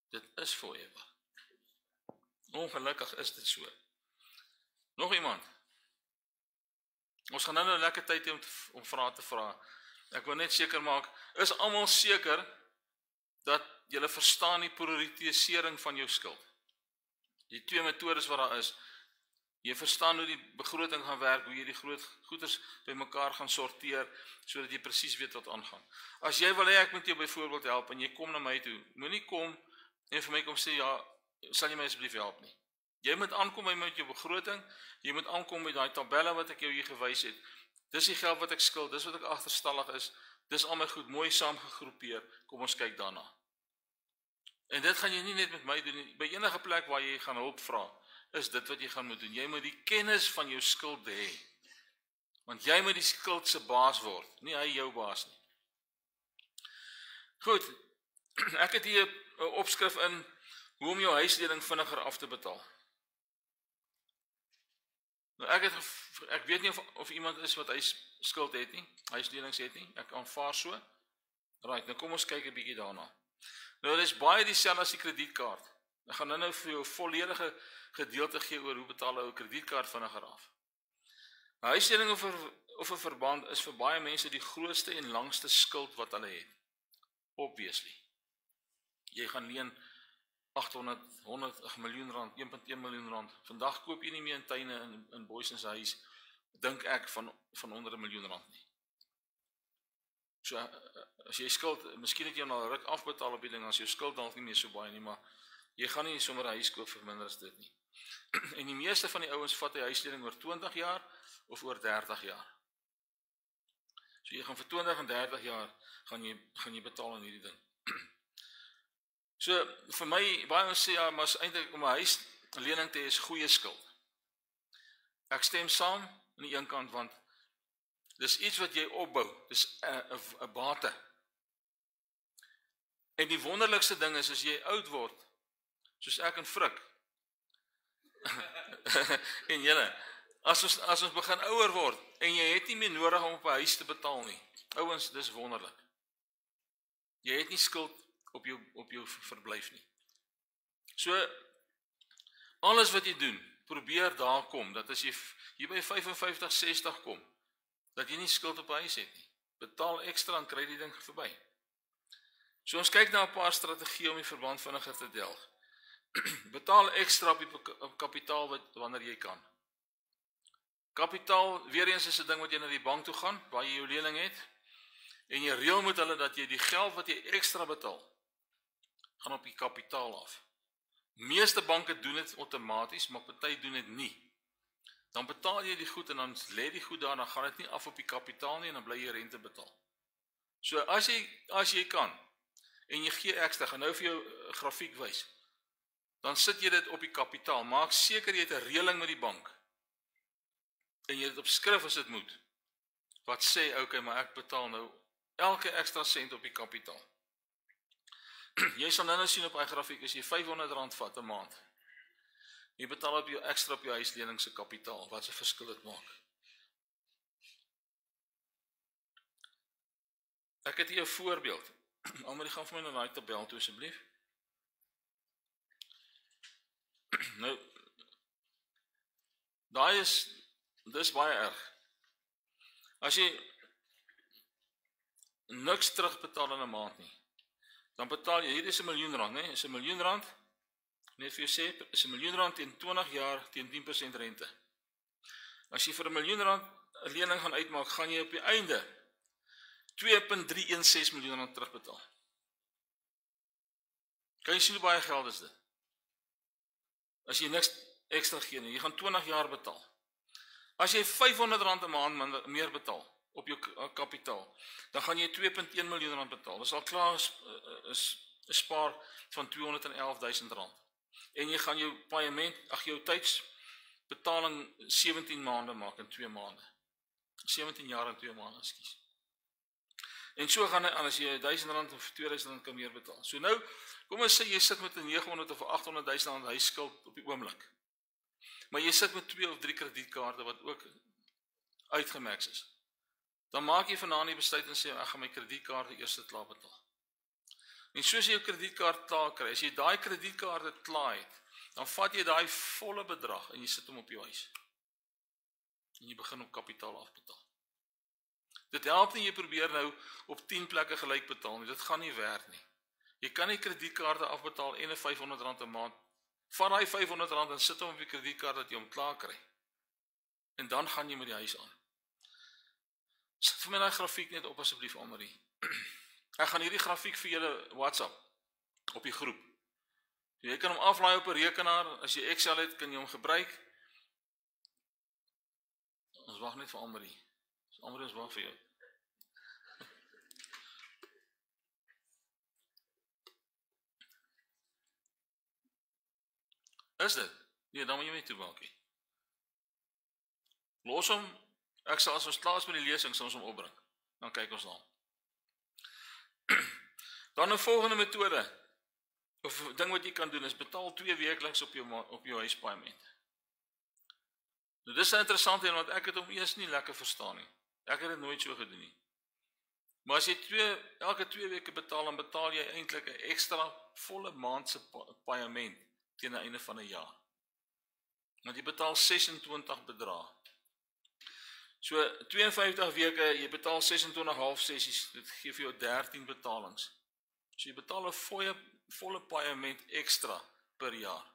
Dit is forever. Ongelukkig is dit so. Nog iemand? Ons gaan nou lekker tyd hê om vrae te vra. Ek wil net seker maak, is almal seker dat julle verstaan die prioritisering van jou skuld? Die 2 metodes wat daar is. Jy verstaan hoe die begroting gaan werk, hoe jy die groot goederes bymekaar gaan sorteer, sodat jy presies weet wat aangaan. As jy wil hê ek moet jou byvoorbeeld help en jy kom na my toe, moenie kom en vir my kom sê ja, sal jy my asseblief help nie. Jy moet aankom by my met jou begroting, jy moet aankom met daai tabelle wat ek jou hier gewys het. Dis die geld wat ek skuld, dis wat ek agterstallig is, dis al my goed mooi saamgegroepeer, kom ons kyk daarna. En dit gaan jy nie net met my doen nie, by enige plek waar jy gaan hulp vra, is dit wat jy gaan moet doen. Jy moet die kennis van jou skuld hê. Want jy moet die skuld se baas word, nie hy jou baas nie. Goed, ek het hier 'n opskrif in hoe om jou huislening vinniger af te betaal. Nou ek weet nie of iemand is wat skuld het nie, huislenings het nie, ek aanvaar so. Right, nou kom ons kyk 'n bietjie daarna. Nou dit is baie dieselfde as die kredietkaart. Ek gaan nou vir jou 'n volledige gedeelte gee oor hoe betaal jy 'n kredietkaart vinniger af. 'n Huislening of 'n verband is vir baie mense die grootste en langste skuld wat hulle het. Obviously. Jy gaan leen 800, 100, 'n miljoen rand, 1.1 miljoen rand. Vandag koop jy nie meer in tuine in Boysen se huis, dink ek van onder 'n miljoen rand nie. So as jy skuld, miskien het jy nou al ruk afbetaal op die ding, as jou skuld dalk nie meer so baie nie, maar jy gaan nie sommer 'n huis koop vir minder as dit nie. En die meeste van die ouens vat die huislening oor 20 jaar of oor 30 jaar. So jy gaan vir 20 en 30 jaar gaan jy betaal aan hierdie ding. So vir my baie mense sê ja, maar eintlik om 'n huislening te hê is goeie skuld. Ek stem saam aan die een kant want dis iets wat jy opbou, dis 'n bate. En die wonderlikste ding is as jy oud word, soos ek en Frik. En julle, as ons begin ouer word en jy het nie meer nodig om op 'n huis te betaal nie. Ouens, dis wonderlik. Jy het nie skuld op jou verblyf nie. So alles wat jy doen, probeer daar kom dat as jy by 55, 60 kom, dat jy nie skuld op 'n huis het nie. Betaal ekstra en kry die ding verby. So ons kyk na 'n paar strategieë om die verband vinniger te delg. Betaal ekstra op kapitaal wanneer jy kan. Kapitaal, weer eens is 'n ding wat jy na die bank toe gaan, waar jy jou lening het, en jy reël met hulle dat jy die geld wat jy ekstra betaal, gaan op die kapitaal af. Meeste banke doen dit outomaties, maar party doen dit nie. Dan betaal jy die goed en dan lê die goed daar, dan gaan dit nie af op die kapitaal nie en dan bly jy rente betaal. So as jy kan en jy gee ekstra, gaan nou vir jou 'n grafiek wys. Dan sit jy dit op die kapitaal. Maak seker jy het 'n reëling met die bank. En jy het op skrif as dit moet. Wat sê, okay, maar ek betaal nou elke ekstra sent op die kapitaal. Jy sal nou sien op daai grafiek as jy R500 vat 'n maand. Jy betaal op jou ekstra op jou huislening se kapitaal. Wat 'n verskil dit maak. Ek het hier 'n voorbeeld. Almal gaan vir my na daai tabel toe asseblief. Nou dis baie erg. As jy niks terugbetaal in 'n maand nie, dan betaal jy, hier is R1 miljoen, né? Is R1 miljoen, net vir jou sê, is R1 miljoen teen 20 jaar teen 10% rente. As jy vir R1 miljoen 'n lening gaan uitmaak, gaan jy op die einde R2.316 miljoen terugbetaal. Kan jy sien hoe baie geld is dit? As jy niks ekstra gee nie, jy gaan 20 jaar betaal. As jy R500 'n maand meer betaal op jou kapitaal, dan gaan jy R2.1 miljoen betaal. Dis al klaar is 'n spaar van R211.000. En jy gaan jou paaiement, jou tydsbetaling 17 maande maak in 2 maande. 17 jaar in 2 maande, ekskuus. En so gaan hy aan as jy R1.000 of R2.000 kan meer betaal. So nou, kom ons sê jy sit met 'n R900 of R800.000 huisskuld op die oomblik. Maar jy sit met 2 of 3 kredietkaarte wat ook uitgemax is. Dan maak jy vanaand die besluit en sê ek gaan my kredietkaarte eers klaar betaal. En soos jy jou kredietkaart klaar kry, as jy daai kredietkaarte klaar het, dan vat jy daai volle bedrag en jy sit hom op jou huis. En jy begin op kapitaal afbetaal. Dit help nie jy probeer nou op 10 plekke gelyk betaal nie, dit gaan nie werk nie. Jy kan nie kredietkaarte afbetaal en R500 'n maand, van daai R500 en sit hom op die kredietkaart dat jy hom klaar kry. En dan gaan jy met die huis aan. Sit vir my daai grafiek net op asseblief, Almarie. Ek gaan hierdie grafiek vir julle WhatsApp op die groep. Jy kan hom aflaai op 'n rekenaar, as jy Excel het, kan jy hom gebruik. Ons wag net vir Almarie. Almarie, ons wag vir jou. Is dit? Nee, dan moet jy my toe maak. Los hom, ek sal as ons klaar is met die lesing, sal ons hom opbring. Dan kyk ons dan. Dan 'n volgende metode, of ding wat jy kan doen, is betaal 2 weekliks op jou huispaaiement. Nou dis 'n interessante een, want ek het hom eers nie lekker verstaan nie. Ek het dit nooit so gedoen nie. Maar as jy elke 2 weke betaal, dan betaal jy eintlik 'n ekstra volle maand se paaiement teen die einde van 'n jaar. Want jy betaal 26 bedrae. So 52 weke, jy betaal 26,5 sessies, dit gee vir jou 13 betalings. So jy betaal 'n volle paaiement ekstra per jaar.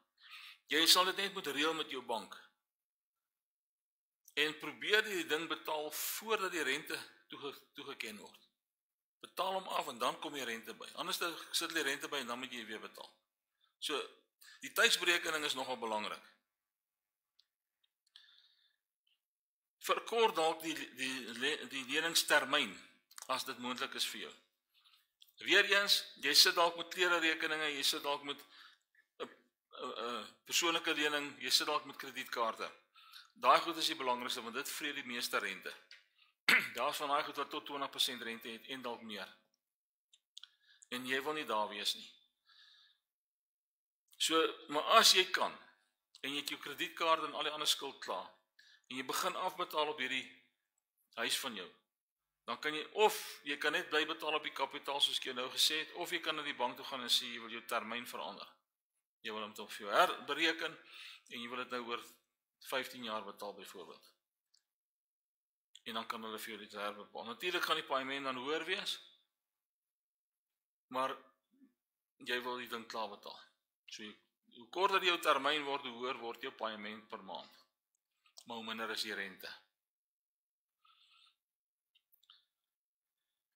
Jy sal dit net moet reël met jou bank. En probeer die ding betaal voordat die rente toegeken word. Betaal hom af en dan kom die rente by. Anders sit die rente by en dan moet jy weer betaal. So die tydsberekening is nogal belangrik. Verkort dalk die leningstermyn as dit moontlik is vir jou. Weereens, jy sit dalk met klererekeninge, jy sit dalk met 'n persoonlike lening, jy sit dalk met kredietkaarte. Daai goed is die belangrikste, want dit vreet die meeste rente. Daar's van daai goed wat tot 20% rente het en dalk meer. En jy wil nie daar wees nie. So, maar as jy kan, en jy het jou kredietkaart en al die ander skuld klaar, en jy begin afbetaal op hierdie huis van jou, dan kan jy, of jy kan net bly betaal op die kapitaal soos ek jou nou gesê het, of jy kan na die bank toe gaan en sê jy wil jou termyn verander. Jy wil hom toch vir jou herbereken, en jy wil dit nou oor 15 jaar betaal byvoorbeeld. En dan kan hulle vir jou dit herbepaal. Natuurlik gaan die paaiement dan hoër wees, maar jy wil die ding klaar betaal. So hoe korter jou termyn word, hoe hoër word jou paaiement per maand. Maar hoe minder is die rente.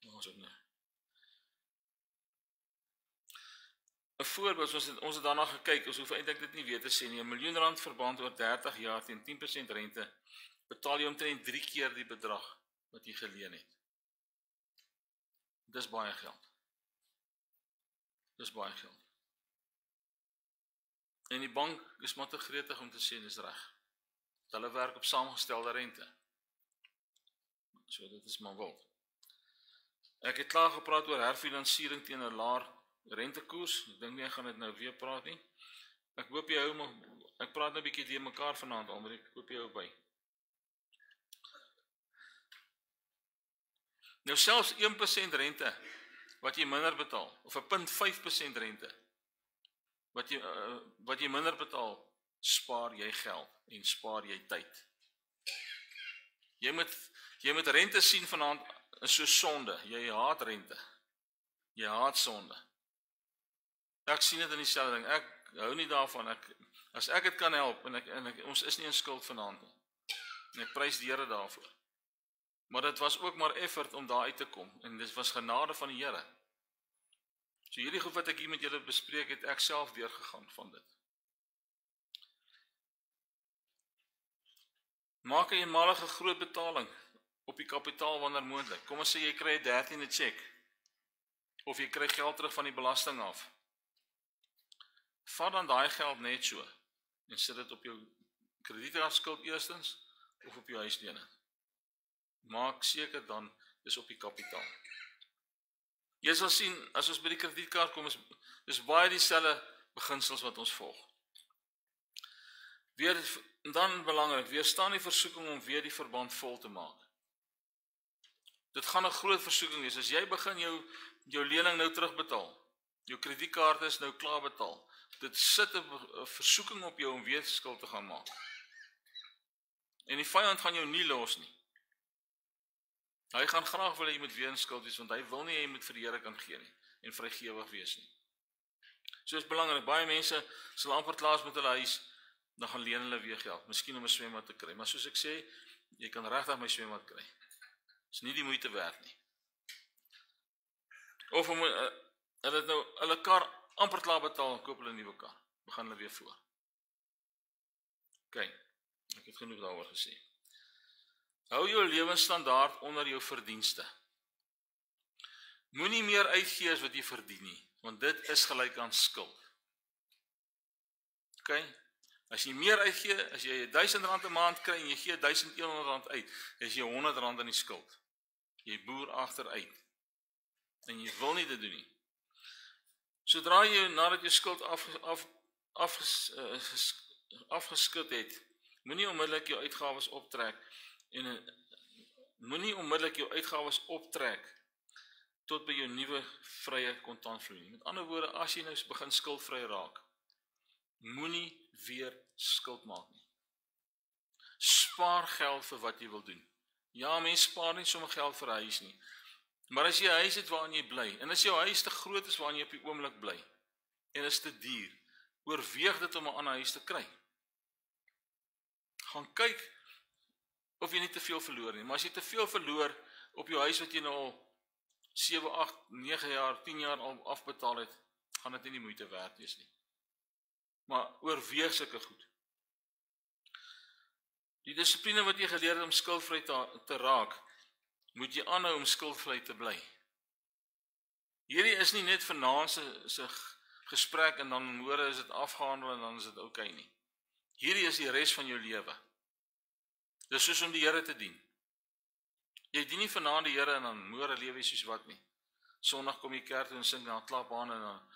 Ons het nou 'n voorbeeld, ons het daarna gekyk, ons hoef eintlik dit nie weet te sê nie, R1 miljoen verband oor 30 jaar teen 10% rente, betaal jy omtrent 3 keer die bedrag wat jy geleen het. Dis baie geld. Dis baie geld. En die bank is maar te gretig om te sê dis reg. Hulle werk op saamgestelde rente. So dit is maar wild. Ek het klaar gepraat oor herfinansiering teen 'n laer rentekoers. Ek dink nie ek gaan dit nou weer praat nie. Ek hoop jy hou, ek praat nou 'n bietjie te mekaar vanaand, Almarie, ek hoop jy hou by. Nou selfs 1% rente wat jy minder betaal, of 'n 0.5% rente wat jy minder betaal, spaar jy geld en spaar jy tyd. Jy moet rente sien vanaand is so sonde. Jy haat rente. Jy haat sonde. Ek sien dit in dieselfde ding. Ek hou nie daarvan. As ek dit kan help en ons is nie in skuld vanaand nie. En ek prys die Here daarvoor. Maar dit was ook maar effort om daar uit te kom en dit was genade van die Here. So hierdie goed wat ek hier met julle bespreek het ek self deurgegaan van dit. Maak 'n eenmalige groot betaling op die kapitaal wanneer moontlik. Kom ons sê jy kry 'n 13de cheque of jy kry geld terug van die belasting af. Vat dan daai geld net so en sit dit op jou kredietkaartskuld eerstens of op jou huislening. Maak seker dan dis op die kapitaal. Jy sal sien as ons by die kredietkaart kom is baie dieselfde beginsels wat ons volg. Weer dan belangrik, weerstaan die versoeking om weer die verband vol te maak. Dit gaan 'n groot versoeking wees as jy begin jou lening nou terugbetaal. Jou kredietkaart is nou klaar betaal. Dit sit 'n versoeking op jou om weer skuld te gaan maak. En die vyand gaan jou nie los nie. Hy gaan graag wil hê jy moet weer in skuld wees want hy wil nie jy moet vir die Here kan gee nie en vrygewig wees nie. So is belangrik, baie mense sal amper klaar met hulle huis, dan gaan leen hulle weer geld, miskien om 'n swembad te kry, maar soos ek sê, jy kan regtig my swembad kry. Dis nie die moeite werd nie. Of om hulle kar amper klaar betaal en koop hulle 'n nuwe kar. Begin hulle weer voor. OK, ek het genoeg daaroor gesê. Hou jou lewensstandaard onder jou verdienste. Moenie meer uitgee as wat jy verdien nie, want dit is gelyk aan skuld. OK? As jy meer uitgee, as jy R1000 'n maand kry en jy gee R1100 uit, is jy R100 in die skuld. Jy boer agteruit. En jy wil nie dit doen nie. Sodra jy nadat jy skuld afgeskit het, moenie onmiddellik jou uitgawes optrek tot by jou nuwe vrye kontantvloei nie. Met ander woorde, as jy nou begin skuldvry raak, moenie weer skuld maak nie. Spaar geld vir wat jy wil doen. Ja, mense spaar nie sommer geld vir 'n huis nie. Maar as jy 'n huis het waarin jy bly, en as jou huis te groot is waarin jy op die oomblik bly, en is te duur, oorweeg dit om 'n ander huis te kry. Gaan kyk of jy nie te veel verloor nie. Maar as jy te veel verloor op jou huis wat jy nou al 7, 8, 9 jaar, 10 jaar al afbetaal het, gaan dit nie die moeite werd wees nie. Maar oorweeg sulke goed. Die dissipline wat jy geleer het om skuldvry te raak, moet jy aanhou om skuldvry te bly. Hierdie is nie net vanaand se gesprek en dan môre is dit afgehandel en dan is dit oukei nie. Hierdie is die res van jou lewe. Dis soos om die Here te dien. Jy dien nie vanaand die Here en dan môre lewe jy soos wat nie. Sondag kom jy kerk toe en sing dan klap aan en dan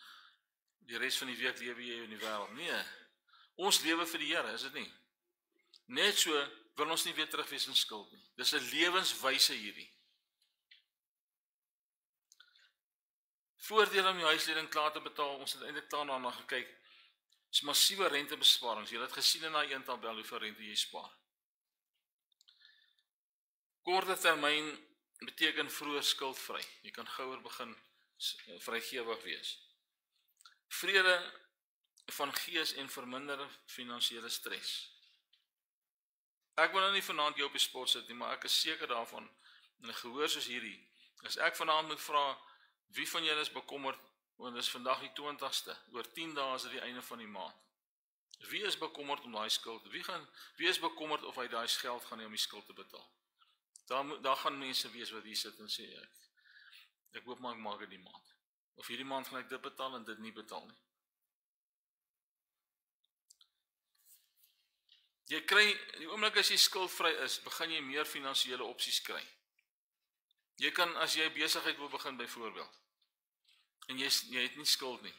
die res van die week lewe jy in die wêreld. Nee. Ons lewe vir die Here, is dit nie? Net so wil ons nie weer terug wees in skuld nie. Dis 'n lewenswyse hierdie. Voordeel om jou huislening klaar te betaal, ons het eintlik daarna gekyk, is massiewe rentebesparings. Jy het gesien in daai een tabel hoeveel rente jy spaar. Korte termyn beteken vroeër skuldvry. Jy kan gouer begin vrygewig wees. Vrede van gees en verminder finansiële stres. Ek wil nou nie vanaand jou op die spot sit nie, maar ek is seker daarvan, en 'n gehoor soos hierdie, as ek vanaand moet vra, wie van julle is bekommerd, want dit is vandag die 20ste, oor 10 dae is dit die einde van die maand. Wie is bekommerd om daai skuld? Wie is bekommerd of hy daai geld gaan hê om die skuld te betaal? Daar gaan mense wees wat hier sit en sê, ek hoop maar ek maak dit die maand. Of hierdie maand gaan ek dit betaal en dit nie betaal nie. Jy kry, die oomblik as jy skuldvry is, begin jy meer finansiële opsies kry. Jy kan, as jy besigheid wil begin byvoorbeeld, en jy het nie skuld nie.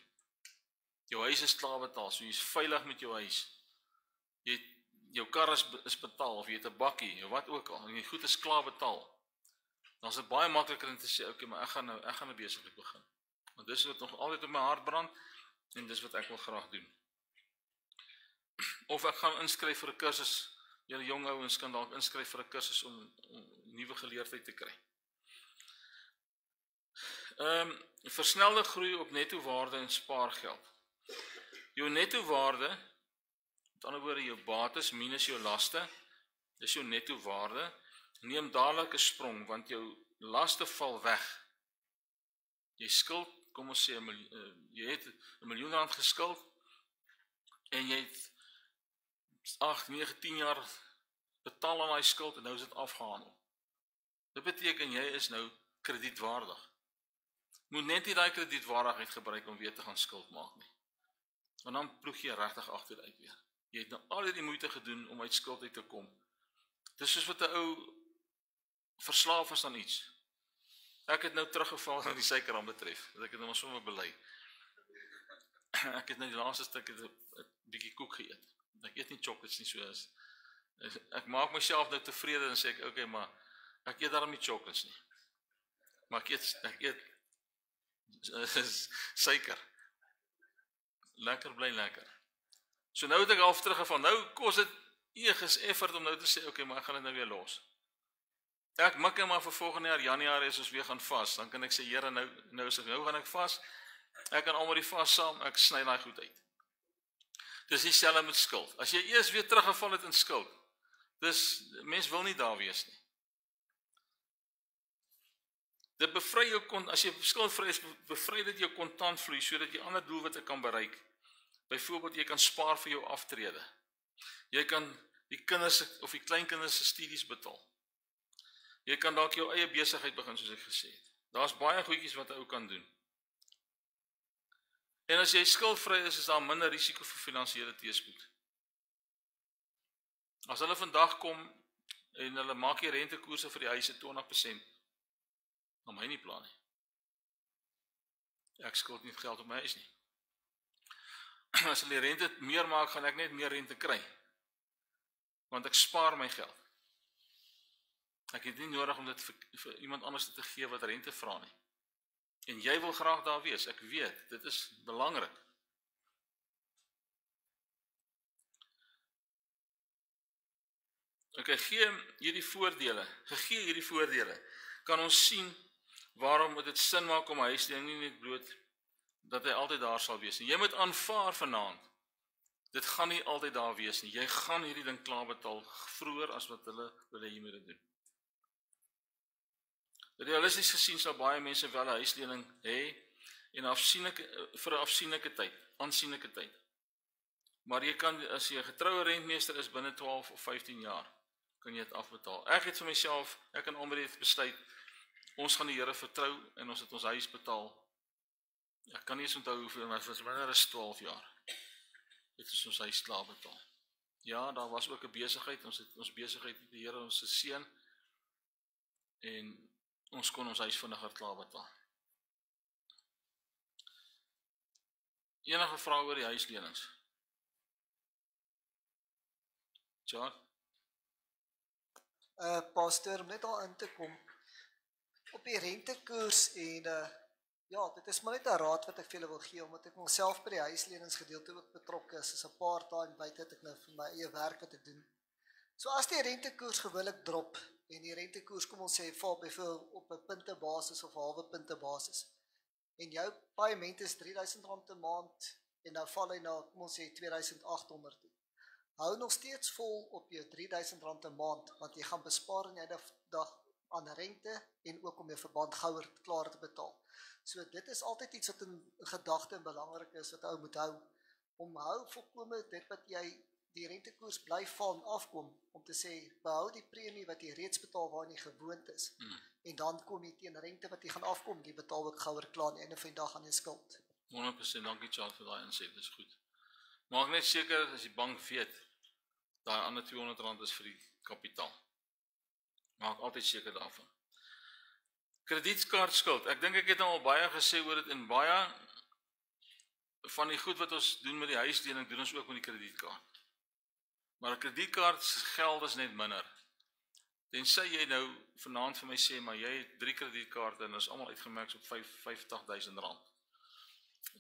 Jou huis is klaar betaal, so jy is veilig met jou huis. Jou kar is betaal, of jy het 'n bakkie, of wat ook al, en jy goed is klaar betaal. Dan is dit baie makliker om te sê, okay, maar ek gaan 'n besigheid begin. Want dis wat nog altyd op my hart brand, en dis wat ek wil graag doen. Of ek gaan inskryf vir 'n kursus. Julle jong ouens kan dalk inskryf vir 'n kursus om nuwe geleerdheid te kry. Versnelde groei op netto waarde en spaargeld. Jou netto waarde, met ander woorde jou bates minus jou laste, dis jou netto waarde. Neem dadelik 'n sprong want jou laste val weg. Jy skuld, kom ons sê jy het R1 miljoen geskuld en jy het 8, 9, 10 jaar betaal aan daai skuld en nou is dit afgehandel. Dit beteken jy is nou kredietwaardig. Moet net nie daai kredietwaardigheid gebruik om weer te gaan skuld maak nie. Want dan ploeg jy regtig agteruit weer. Jy het nou al hierdie moeite gedoen om uit skuld uit te kom. Dis soos wat 'n ou verslaaf is aan iets. Ek het nou teruggeval aan die suiker aanbetref, dat ek het nou maar sommer bely. Ek het nou die laaste stuk 'n bietjie koek geëet. Ek eet nie chocolates nie soos. Ek maak myself nou tevrede en sê ek, okay, maar ek eet daarom nie chocolates nie. Maar ek eet suiker. Lekker bly lekker. So nou het ek half teruggeval. Nou kos dit eeges effort om nou te sê, okay, maar ek gaan dit nou weer los. Ek mik maar vir volgende jaar Januarie as ons weer gaan vas, dan kan ek sê Here nou gaan ek vas. Ek kan almal die vas saam, ek sny daai goed uit. Dis dieselfde met skuld. As jy eers weer teruggeval het in skuld, dis mens wil nie daar wees nie. Dit bevry jou as jy skuldvry is, bevry dit jou kontantvloei sodat jy ander doelwitte kan bereik. Byvoorbeeld jy kan spaar vir jou aftrede. Jy kan die kinders of die kleinkinders se studies betaal. Jy kan dalk jou eie besigheid begin soos ek gesê het. Daar's baie goedjies wat 'n ou kan doen. En as jy skuldvry is daar minder risiko vir finansiële teëspoed. As hulle vandag kom en hulle maak die rentekoerse vir die huise 20%, dan my nie plan nie. Ek skuld nie geld op my huis nie. As hulle die rente meer maak, gaan ek net meer rente kry. Want ek spaar my geld. Ek het nie nodig om dit vir iemand anders te gee wat rente vra nie. En jy wil graag daar wees, ek weet, dit is belangrik. Okay, gegee hierdie voordele, kan ons sien waarom dit sin maak om 'n huisdiening nie net bloot dat hy altyd daar sal wees nie. Jy moet aanvaar vanaand. Dit gaan nie altyd daar wees nie. Jy gaan hierdie ding klaar betaal vroeër as wat hulle wil hê jy moet dit doen. Realisties gesien sal baie mense wel 'n huislening hê en vir 'n aansienlike tyd. Maar jy kan, as jy 'n getroue rentmeester is binne 12 of 15 jaar, kan jy dit afbetaal. Ek het vir myself, ek en Amber het besluit, ons gaan die Here vertrou en ons het ons huis betaal. Ek kan nie eens onthou hoeveel, maar dit was minder as 12 jaar. Het ons huis klaar betaal. Ja, daar was ook 'n besigheid, ons het ons besigheid met die Here ons geseën en ons kon ons huis vinniger klaar betaal. Enige vrae oor die huislenings? John? Pastor, net al in te kom op die rentekoers en ja, dit is maar net 'n raad wat ek vir julle wil gee omdat ek myself by die huisleningsgedeelte ook betrokke is. Is 'n part-time buite het ek nou vir my eie werk wat ek doen. So as die rentekoers gewoonlik drop en die rentekoers kom ons sê val byvoorbeeld op 'n puntebasis of 'n halwe puntebasis en jou paaiement is R3000 'n maand en nou val hy na kom ons sê R2800 toe. Hou nog steeds vol op jou R3000 'n maand want jy gaan bespaar in die dag aan rente en ook om jou verband gouer klaar te betaal. So dit is altyd iets wat in gedagte en belangrik is wat ou moet hou. Hou volkome dit wat jy die rentekoers bly val en afkom om te sê behou die premie wat jy reeds betaal waarin jy gewoond is. En dan kom jy teen rente wat jy gaan afkom, jy betaal ook gouer klaar aan die einde van die dag aan jou skuld. 100%, dankie Charles vir daai insig, dis goed. Maak net seker as die bank weet daai ander R200 is vir die kapitaal. Maak altyd seker daarvan. Kredietkaartskuld. Ek dink ek het nou al baie gesê oor dit en baie van die goed wat ons doen met die huislening doen ons ook met die kredietkaart. Maar 'n kredietkaart se geld is net minder. Tensy jy nou vanaand vir my sê maar jy het 3 kredietkaarte en is almal uitgemerk op R85.000.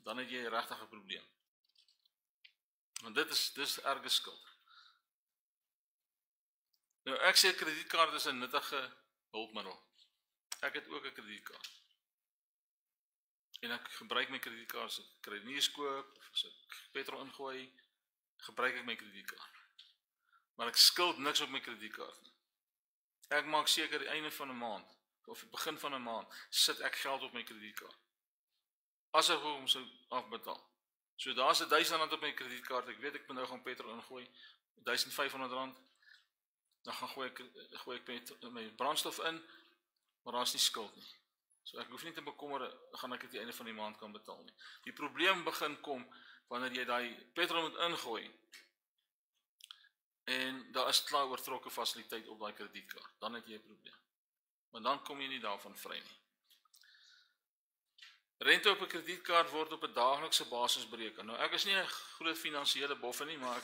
Dan het jy regtig 'n probleem. Want dis erge skuld. Nou ek sê kredietkaart is 'n nuttige hulpmiddel. Ek het ook 'n kredietkaart. En ek gebruik my kredietkaart as ek kruideniershoek koop of as ek petrol ingooi, gebruik ek my kredietkaart. Maar ek skuld niks op my kredietkaart nie. Ek maak seker die einde van 'n maand of die begin van 'n maand sit ek geld op my kredietkaart. As ek hom sou afbetaal. So daar's R1000 op my kredietkaart. Ek weet ek moet nou gaan petrol ingooi, R1500. Dan gaan gooi ek my brandstof in, maar daar's nie skuld nie. So ek hoef nie te bekommer gaan ek dit die einde van die maand kan betaal nie. Die probleem begin kom wanneer jy daai petrol moet ingooi en daar is klaar oortrokke fasiliteit op daai kredietkaart. Dan het jy 'n probleem. Maar dan kom jy nie daarvan vry nie. Rente op 'n kredietkaart word op 'n daaglikse basis bereken. Nou ek is nie 'n groot finansiële boffe nie, maar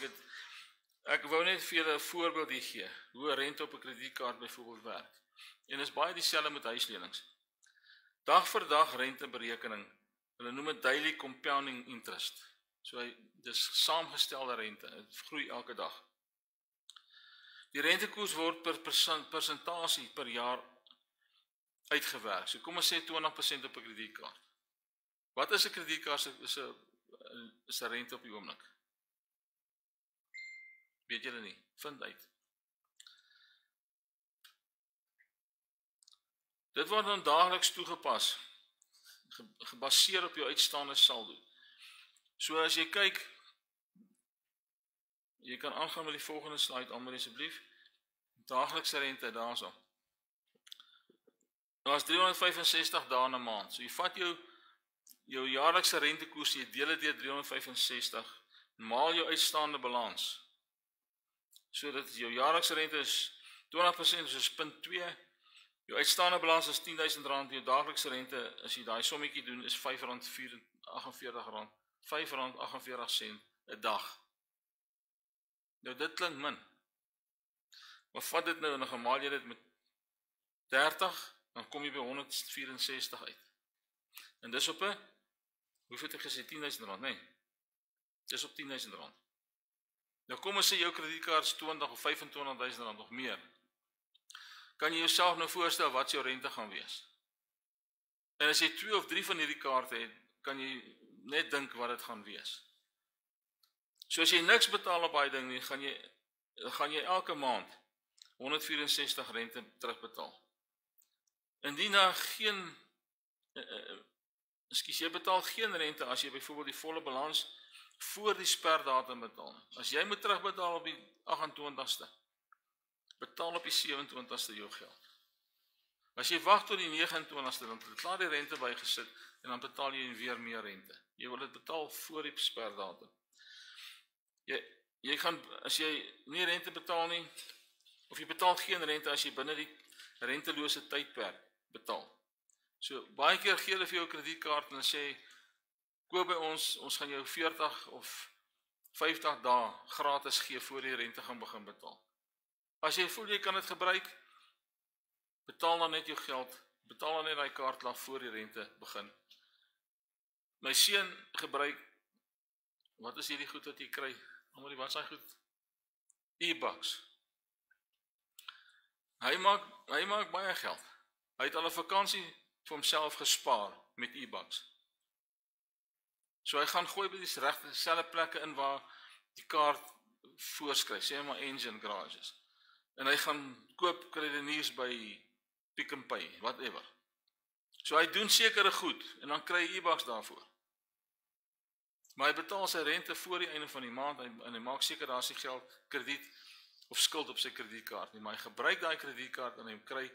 ek wou net vir julle 'n voorbeeld hier gee hoe 'n rente op 'n kredietkaart byvoorbeeld werk. En is baie dieselfde met huislenings. Dag vir dag renteberekening. Hulle noem dit daily compounding interest. So dis saamgestelde rente. Dit groei elke dag. Die rentekoers word per persentasie per jaar uitgewerk. So kom ons sê 20% op 'n kredietkaart. Wat is 'n kredietkaart? Is 'n rente op die oomblik? Weet julle nie? Vind uit. Dit word dan daagliks toegepas, gebaseer op jou uitstaande saldo. So as jy kyk, jy kan aangaan met die volgende slide, almal asseblief. Daaglikse rente daarso. Daar's 365 dae in 'n maand. So jy vat jou jaarlikse rentekoers, jy deel dit deur 365, maal jou uitstaande balans. So dat jou jaarlikse rente is 20%, dus is 0.2. Jou uitstaande balans is R10,000, jou daaglikse rente, as jy daai sommetjie doen, is R5,48, R5,48 'n dag. Nou dit klink min. Maar vat dit nou en dan gemaal jy dit met 30, dan kom jy by 164 uit. En dis op 'n, hoeveel het ek gesê, R10,000, nee. Dis op R10,000. Nou kom ons sê jou kredietkaart is 20 of R25,000 of meer. Kan jy jouself nou voorstel wat jou rente gaan wees? En as jy 2 of 3 van hierdie kaarte het, kan jy net dink wat dit gaan wees. So as jy niks betaal op daai ding nie, gaan jy elke maand 164 rente terugbetaal. Indien daar jy betaal geen rente as jy byvoorbeeld die volle balans voor die sperdatum betaal. As jy moet terugbetaal op die 28ste, betaal op die 27ste jou geld. As jy wag tot die 29ste, dan het klaar die rente bygesit en dan betaal jy weer meer rente. Jy wil dit betaal voor die sperdatum. Jy gaan, as jy nie rente betaal nie, of jy betaal geen rente as jy binne die rentelose tydperk betaal. So baie keer gee hulle vir jou 'n kredietkaart en sê koop by ons gaan jou 40 of 50 dae gratis gee voor jy rente gaan begin betaal. As jy voel jy kan dit gebruik, betaal dan net jou geld, betaal dan net daai kaart af voor die rente begin. My seun gebruik, wat is hierdie goed wat jy kry? Wat is hy goed? E-Bucks. Hy maak baie geld. Hy het al 'n vakansie vir homself gespaar met E-Bucks. So hy gaan gooi by die regte selfde plekke in waar die kaart voorskryf, sê maar engine garages. En hy gaan koop kruideniers by Pick n Pay, whatever. So hy doen sekere goed en dan kry hy E-Bucks daarvoor. Maar hy betaal sy rente voor die einde van die maand en hy maak seker daar is die geld, krediet of skuld op sy kredietkaart nie, maar hy gebruik daai kredietkaart en hy kry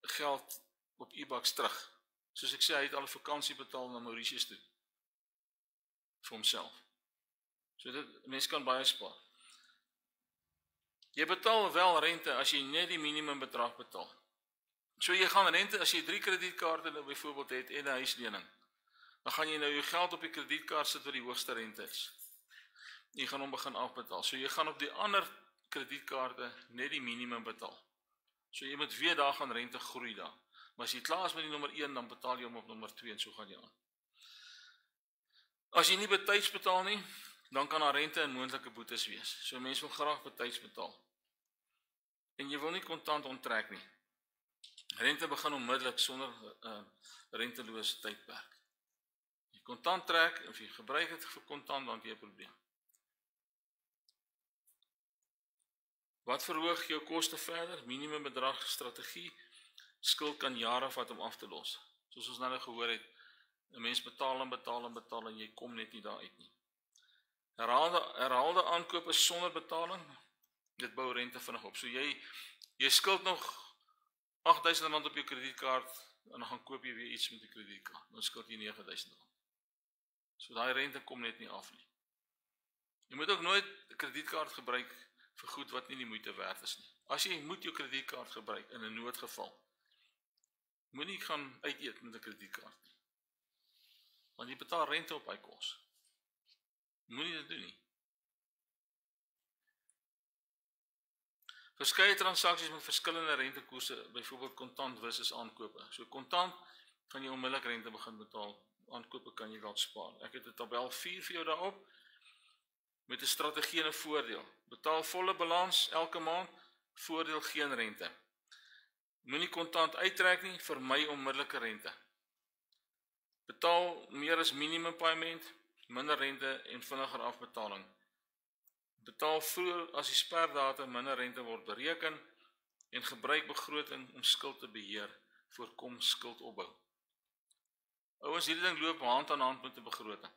geld op E-Bucks terug. Soos ek sê, hy het al 'n vakansie betaal na Mauritius toe vir homself. So dit mens kan baie spaar. Jy betaal wel rente as jy net die minimum bedrag betaal. So jy gaan rente as jy 3 kredietkaarte nou byvoorbeeld het en 'n huislening. Dan gaan jy nou jou geld op die kredietkaart sit wat die hoogste rente is. Jy gaan hom begin afbetaal. So jy gaan op die ander kredietkaarte net die minimum betaal. So jy moet weer daar gaan rente groei daar. Maar as jy klaar is met die nommer 1, dan betaal jy hom op nommer 2 en so gaan jy aan. As jy nie betyds betaal nie, dan kan daar rente en moontlike boetes wees. So mense wil graag betyds betaal. En jy wil nie kontant onttrek nie. Rente begin onmiddellik sonder rentelose tydperk. Jy kontant trek, of jy gebruik het vir kontant, dan het jy 'n probleem. Wat verhoog jou koste verder? Minimum bedrag strategie. Skuld kan jare vat om af te los. Soos ons nou gehoor het, 'n mens betaal en jy kom net nie daar uit nie. Herhaalde aankope sonder betaling, dit bou rente vinnig op. So jy skuld nog R8.000 op jou kredietkaart en dan gaan koop jy weer iets met die kredietkaart. Dan skuld jy R9.000. So daai rente kom net nie af nie. Jy moet ook nooit 'n kredietkaart gebruik vir goed wat nie die moeite werd is nie. As jy moet jou kredietkaart gebruik in 'n noodgeval, moenie gaan uit eet met 'n kredietkaart nie. Want jy betaal rente op hy kos. Moenie dit doen nie. Verskeie transaksies met verskillende rentekoerse, byvoorbeeld kontant versus aankope. So kontant gaan jy onmiddellik rente begin betaal. Aankope kan jy dalk spaar. Ek het 'n tabel 4 vir jou daarop met 'n strategie en 'n voordeel. Betaal volle balans elke maand, voordeel geen rente. Moenie kontant uittrek nie, vermy onmiddellike rente. Betaal meer as minimum paaiement, minder rente en vinniger afbetaling. Betaal vroeër as die sperdatum, minder rente word bereken en gebruik begroting om skuld te beheer, voorkom skuldopbou. Ouens, hierdie ding loop hand aan hand met 'n begroting.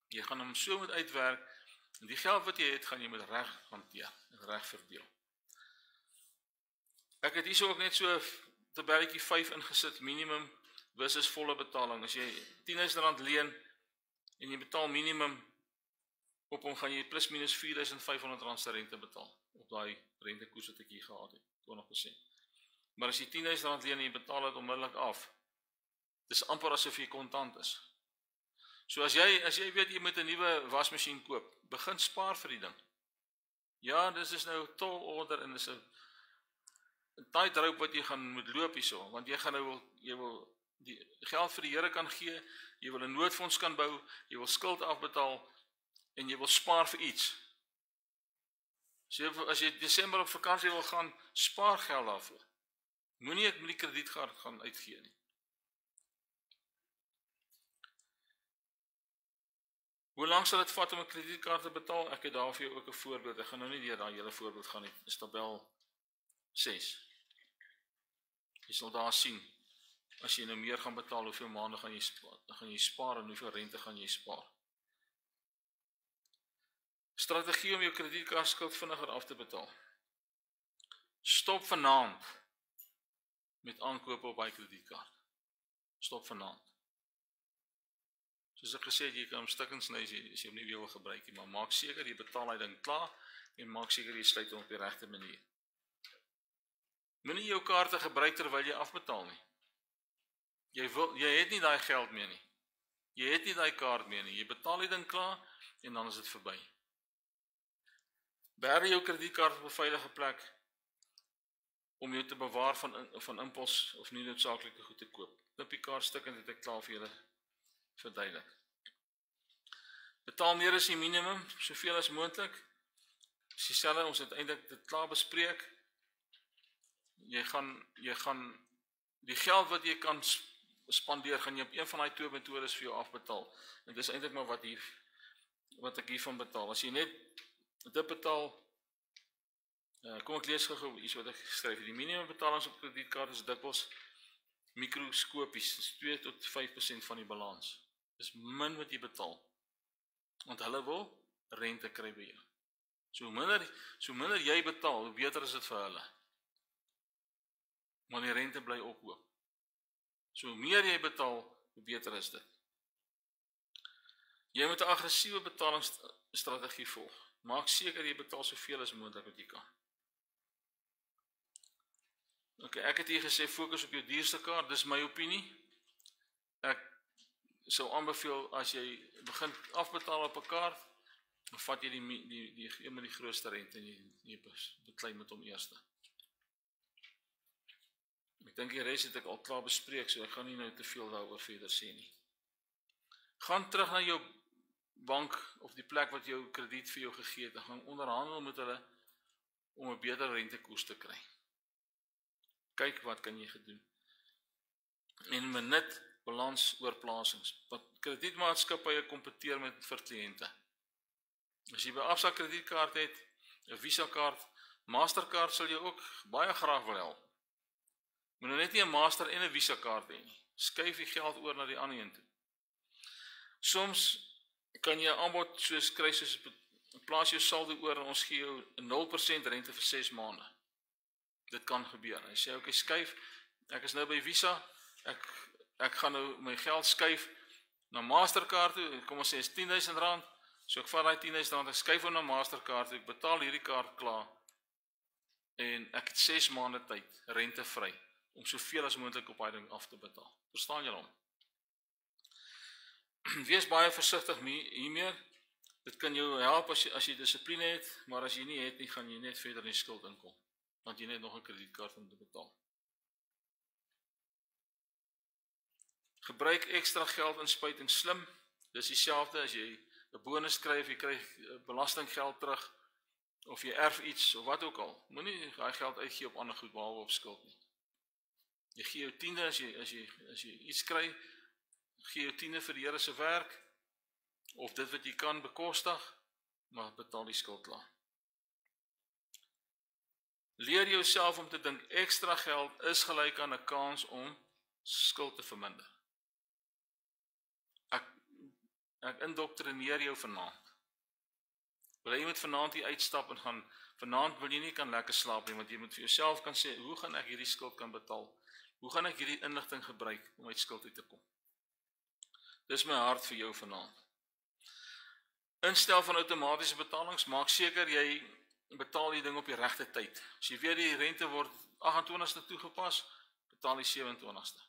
Jy gaan hom so moet uitwerk en die geld wat jy het, gaan jy met reg hanteer en reg verdeel. Ek het hierso ook net so tabelletjie 5 ingesit, minimum versus volle betaling. As jy R10.000 leen en jy betaal minimum op hom, gaan jy plus minus R4.500 se rente betaal op daai rentekoers wat ek hier gehad het, 20%. Maar as jy R10.000 leen en jy betaal dit onmiddellik af, dis amper asof jy kontant is. So as jy weet jy moet 'n nuwe wasmasjien koop, begin spaar vir die ding. Ja, dis is nou tol order en dis 'n tight rope wat jy gaan moet loop hierso, want jy wil die geld vir die Here kan gee, jy wil 'n noodfonds kan bou, jy wil skuld afbetaal en jy wil spaar vir iets. So as jy Desember op vakansie wil gaan, spaar geld daarvoor. Moenie dit met die kredietkaart gaan uitgee nie. Hoe lank sal dit vat om 'n kredietkaart te betaal? Ek het daar vir jou ook 'n voorbeeld. Ek gaan nou nie deur daai hele voorbeeld gaan nie. Dis tabel 6. Jy sal daar sien, as jy nou meer gaan betaal, hoeveel maande gaan jy spaar en hoeveel rente gaan jy spaar. Strategie om jou kredietkaartskuld vinniger af te betaal. Stop vanaand met aankope op hy kredietkaart. Stop vanaand. Soos ek gesê het, jy kan hom stukkings sny as jy hom nie weer wil gebruik nie, maar maak seker jy betaal hy ding klaar en maak seker jy sluit hom op die regte manier. Moenie jou kaarte gebruik terwyl jy afbetaal nie. Jy het nie daai geld meer nie. Jy het nie daai kaart meer nie. Jy betaal die ding klaar en dan is dit verby. Berg jou kredietkaart op 'n veilige plek om jou te bewaar van impuls of nie noodsaaklike goed te koop. Knip die kaart stuk en dit ek klaar vir julle verduidelik. Betaal meer as die minimum, soveel as moontlik. Dis dieselfde, ons het eintlik dit klaar bespreek. Jy gaan die geld wat jy kan spandeer, gaan jy op een van daai 2 metodes vir jou afbetaal. En dis eintlik maar wat ek hiervan betaal. As jy net dit betaal, kom ek lees gou iets wat ek geskryf het. Die minimum betalings op kredietkaart is dikwels mikroskopies, dis 2 tot 5% van die balans. Dis min wat jy betaal. Want hulle wil rente kry by jou. So minder jy betaal, hoe beter is dit vir hulle. Maar die rente bly ophoop. So hoe meer jy betaal, hoe beter is dit. Jy moet 'n aggressiewe betalingsstrategie volg. Maak seker jy betaal soveel as moontlik wat jy kan. Ek het hier gesê fokus op jou duurste kaart, dis my opinie. Ek sou aanbeveel as jy begin afbetaal op 'n kaart, dan vat jy die een met die grootste rente en jy beklei met hom eerste. Ek dink die res het ek al klaar bespreek, so ek gaan nie nou te veel daaroor verder sê nie. Gaan terug na jou bank of die plek wat jou krediet vir jou gegee het, en gaan onderhandel met hulle om 'n beter rentekoers te kry. Kyk wat kan jy gedoen. En benut balansoorplasings. Want kredietmaatskappye kompeteer vir kliënte. As jy by Absa kredietkaart het, 'n Visa kaart, Mastercard sal jou ook baie graag wil help. Moet nou net nie 'n Master en 'n Visa kaart hê nie. Skuif die geld oor na die ander een toe. Soms kan jy 'n aanbod soos kry soos plaas jou saldo oor en ons gee jou 0% rente vir 6 maande. Dit kan gebeur. Hy sê okay, skuif. Ek is nou by Visa. Ek gaan nou my geld skuif na Mastercard toe. Kom ons sê is R10,000. So ek vat daai R10,000, ek skuif hom na Mastercard toe. Ek betaal hierdie kaart klaar. En ek het 6 maande tyd rentevry om soveel as moontlik op daai ding af te betaal. Verstaan julle hom? Wees baie versigtig hiermee. Dit kan jou help as jy dissipline het, maar as jy nie het nie, gaan jy net verder in die skuld inkom, want jy net nog 'n kredietkaart om te betaal. Gebruik ekstra geld inspuiting slim. Dis dieselfde as jy 'n bonus kry of jy kry belastinggeld terug of jy erf iets of wat ook al. Moenie daai geld uitgee op ander goed behalwe op skuld nie. Jy gee jou 10de as jy iets kry, gee jou 10de vir die Here se werk of dit wat jy kan bekostig, maar betaal die skuld klaar. Leer jouself om te dink ekstra geld is gelyk aan 'n kans om skuld te verminder. Ek indoktrineer jou vanaand. Wil jy moet vanaand hier uitstap en gaan, vanaand wil jy nie kan lekker slaap nie, want jy moet vir jouself kan sê, hoe gaan ek hierdie skuld kan betaal? Hoe gaan ek hierdie inligting gebruik om uit skuld uit te kom? Dis my hart vir jou vanaand. Instel van outomatiese betalings, maak seker jy betaal die ding op die regte tyd. As jy weet die rente word 28ste toegepas, betaal die 27ste.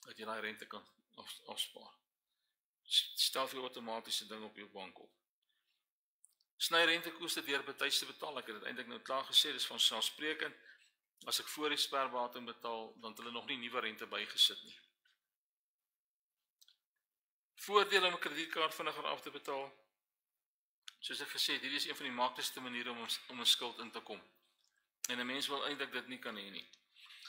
Dat jy daai rente kan afspaar. Stel vir outomatiese ding op jou bank op. Sny rentekoste deur betyds te betaal. Ek het dit eintlik nou klaar gesê, dis van selfsprekend. As ek voor die sperdatum betaal, dan het hulle nog nie nuwe rente bygesit nie. Voordele om 'n kredietkaart vinniger af te betaal. Soos ek gesê het, hierdie is een van die maklikste maniere om 'n skuld in te kom. En 'n mens wil eintlik dit nie kan hê nie.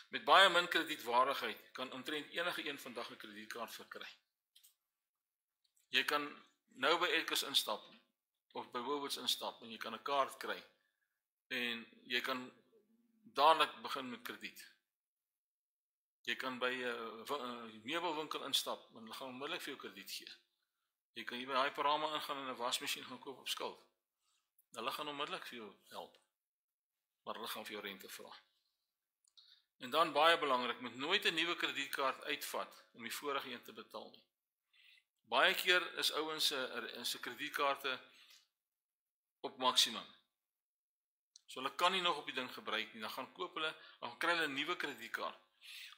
Met baie min kredietwaardigheid kan omtrent enige een vandag 'n kredietkaart verkry. Jy kan nou by Edkos instap of by Woolworths instap en jy kan 'n kaart kry en jy kan dadelik begin met krediet. Jy kan by 'n meubelwinkel instap en hulle gaan onmiddellik vir jou krediet gee. Jy kan hier by Hyperama ingaan en 'n wasmasjien gaan koop op skuld. Hulle gaan onmiddellik vir jou help. Maar hulle gaan vir jou rente vra. En dan baie belangrik, moet nooit 'n nuwe kredietkaart uitvat om die vorige een te betaal nie. Baie keer is ouens se kredietkaarte op maksimum. So hulle kan nie nog op die ding gebruik nie, dan kry hulle 'n nuwe kredietkaart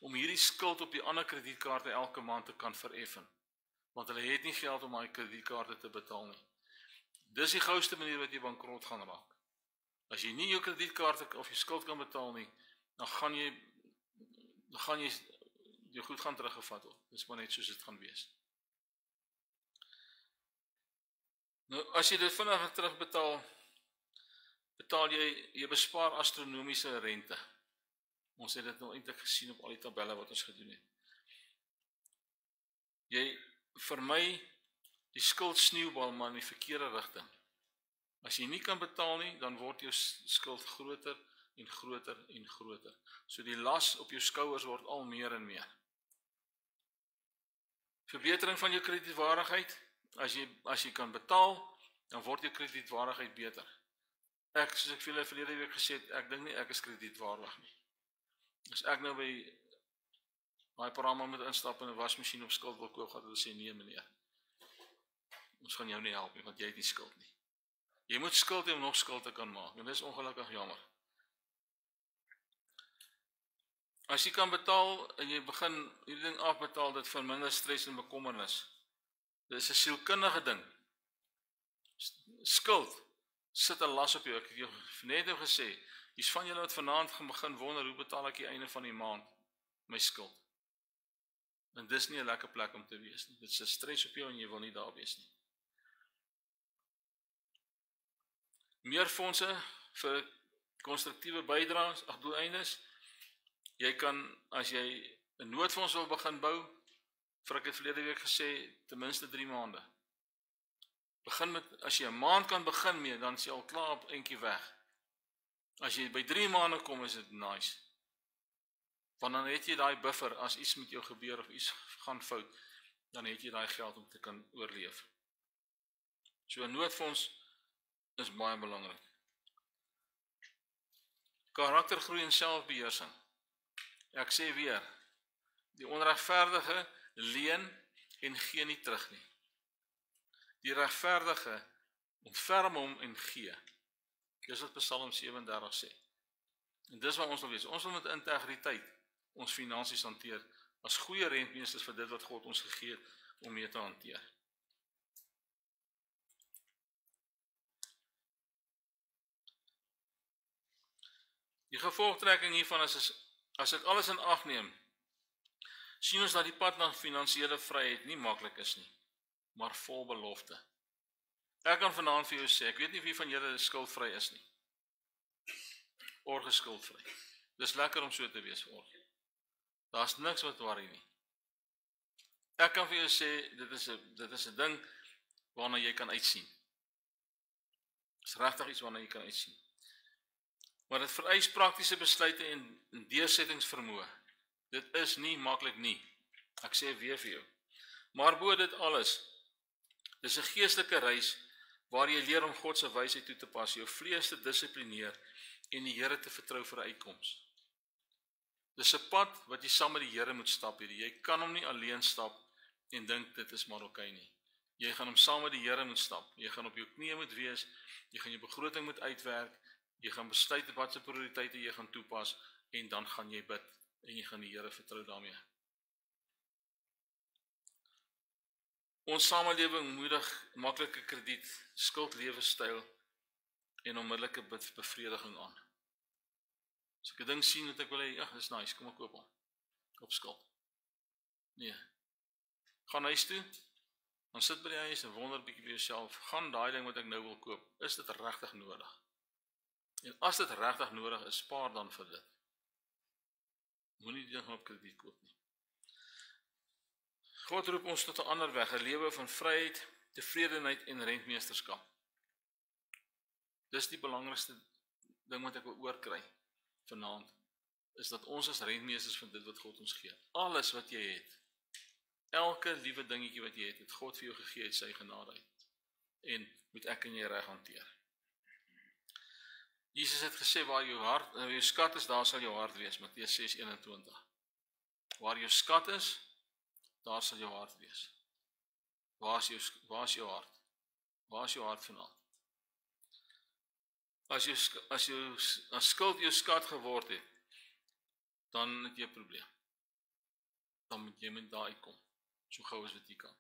om hierdie skuld op die ander kredietkaarte elke maand te kan vereffen. Want hulle het nie geld om daai kredietkaarte te betaal nie. Dis die gouste manier wat jy bankrot gaan raak. As jy nie jou kredietkaarte of jou skuld kan betaal nie, dan gaan jy jou goed gaan teruggevat word. Dis maar net soos dit gaan wees. Nou, as jy dit vinnig terugbetaal, jy bespaar astronomiese rente. Ons het dit nou eintlik gesien op al die tabelle wat ons gedoen het. Jy vermy die skuldsneeubal maar in die verkeerde rigting. As jy nie kan betaal nie, dan word jou skuld groter en groter en groter. So die las op jou skouers word al meer en meer. Verbetering van jou kredietwaardigheid. As jy kan betaal, dan word jou kredietwaardigheid beter. Soos ek vir julle verlede week gesê het, ek dink nie ek is kredietwaardig nie. As ek nou by Hyperama moet instap en 'n wasmasjien op skuld wil koop, gaan hulle sê nee meneer. Ons gaan jou nie help nie, want jy het nie skuld nie. Jy moet skuld hê om nog skuld te kan maak, en dit is ongelukkig jammer. As jy kan betaal en jy begin hierdie ding afbetaal, dit verminder stres en bekommernis. Dit is 'n sielkundige ding. Skuld sit 'n las op jou. Ek het jou net nou gesê, hier's van julle wat vanaand gaan begin wonder, hoe betaal ek die einde van die maand my skuld? En dis nie 'n lekker plek om te wees nie. Dit is 'n stres op jou en jy wil nie daar wees nie. Meer fondse vir konstruktiewe bydraes, doeleindes. Jy kan, as jy 'n noodfonds wil begin bou, vir ek het verlede week gesê, ten minste 3 maande. Begin met, as jy 'n maand kan begin mee, dan is jy al klaar op eentjie weg. As jy by 3 maande kom, is dit nice. Want dan het jy daai buffer, as iets met jou gebeur of iets gaan fout, dan het jy daai geld om te kan oorleef. So 'n noodfonds is baie belangrik. Karaktergroei en selfbeheersing. Ek sê weer, die onregverdige leen en gee nie terug nie. Die regverdige ontferm hom en gee. Dis wat Psalm 37 sê. En dis wat ons wil wees. Ons wil met integriteit ons finansies hanteer, as goeie rentmeesters vir dit wat God ons gegee het om mee te hanteer. Die gevolgtrekking hiervan is, as ek alles in ag neem, sien ons dat die pad na finansiële vryheid nie maklik is nie, maar vol belofte. Ek kan vanaand vir jou sê, ek weet nie wie van julle skuldvry is nie. Orgeskuldvry. Dis lekker om so te wees vir orge. Daar's niks wat worry nie. Ek kan vir jou sê, dit is 'n ding waarna jy kan uitsien. Dis regtig iets waarna jy kan uitsien. Maar dit vereis praktiese besluite en deursettingsvermoë. Dit is nie maklik nie. Ek sê weer vir jou. Maar bo dit alles, dis 'n geestelike reis waar jy leer om God se wysheid toe te pas, jou vlees te dissiplineer en die Here te vertrou vir 'n uitkoms. Dis 'n pad wat jy saam met die Here moet stap hierdie. Jy kan hom nie alleen stap en dink dit is maar oukei nie. Jy gaan hom saam met die Here moet stap. Jy gaan op jou knieë moet wees, jy gaan jou begroting moet uitwerk, jy gaan besluit wat se prioriteite jy gaan toepas en dan gaan jy bid en jy gaan die Here vertrou daarmee. Ons samelewing moedig maklike krediet, skuldlewenstyl en onmiddellike bevrediging aan. As ek 'n ding sien wat ek wil hê, ja, dis nice, kom ek koop hom. Op skuld. Nee. Gaan huis toe, dan sit by die huis en wonder bietjie by jouself, gaan daai ding wat ek nou wil koop, is dit regtig nodig? En as dit regtig nodig is, spaar dan vir dit. Moenie die ding op krediet koop nie. God roep ons tot 'n ander weg, 'n lewe van vryheid, tevredenheid en rentmeesterskap. Dis die belangrikste ding wat ek wil oorkry vanaand, is dat ons as rentmeesters van dit wat God ons gee. Alles wat jy het, elke liewe dingetjie wat jy het God vir jou gegee uit sy genade uit. En moet ek en jy reg hanteer. Jesus het gesê, waar jou skat is, daar sal jou hart wees, Matteus 6:21. Waar jou skat is, daar sal jou hart wees. Waar is jou hart? Waar is jou hart vanaand? As skuld jou skat geword het, dan het jy 'n probleem. Dan moet jy met daar uitkom, so gou as wat jy kan.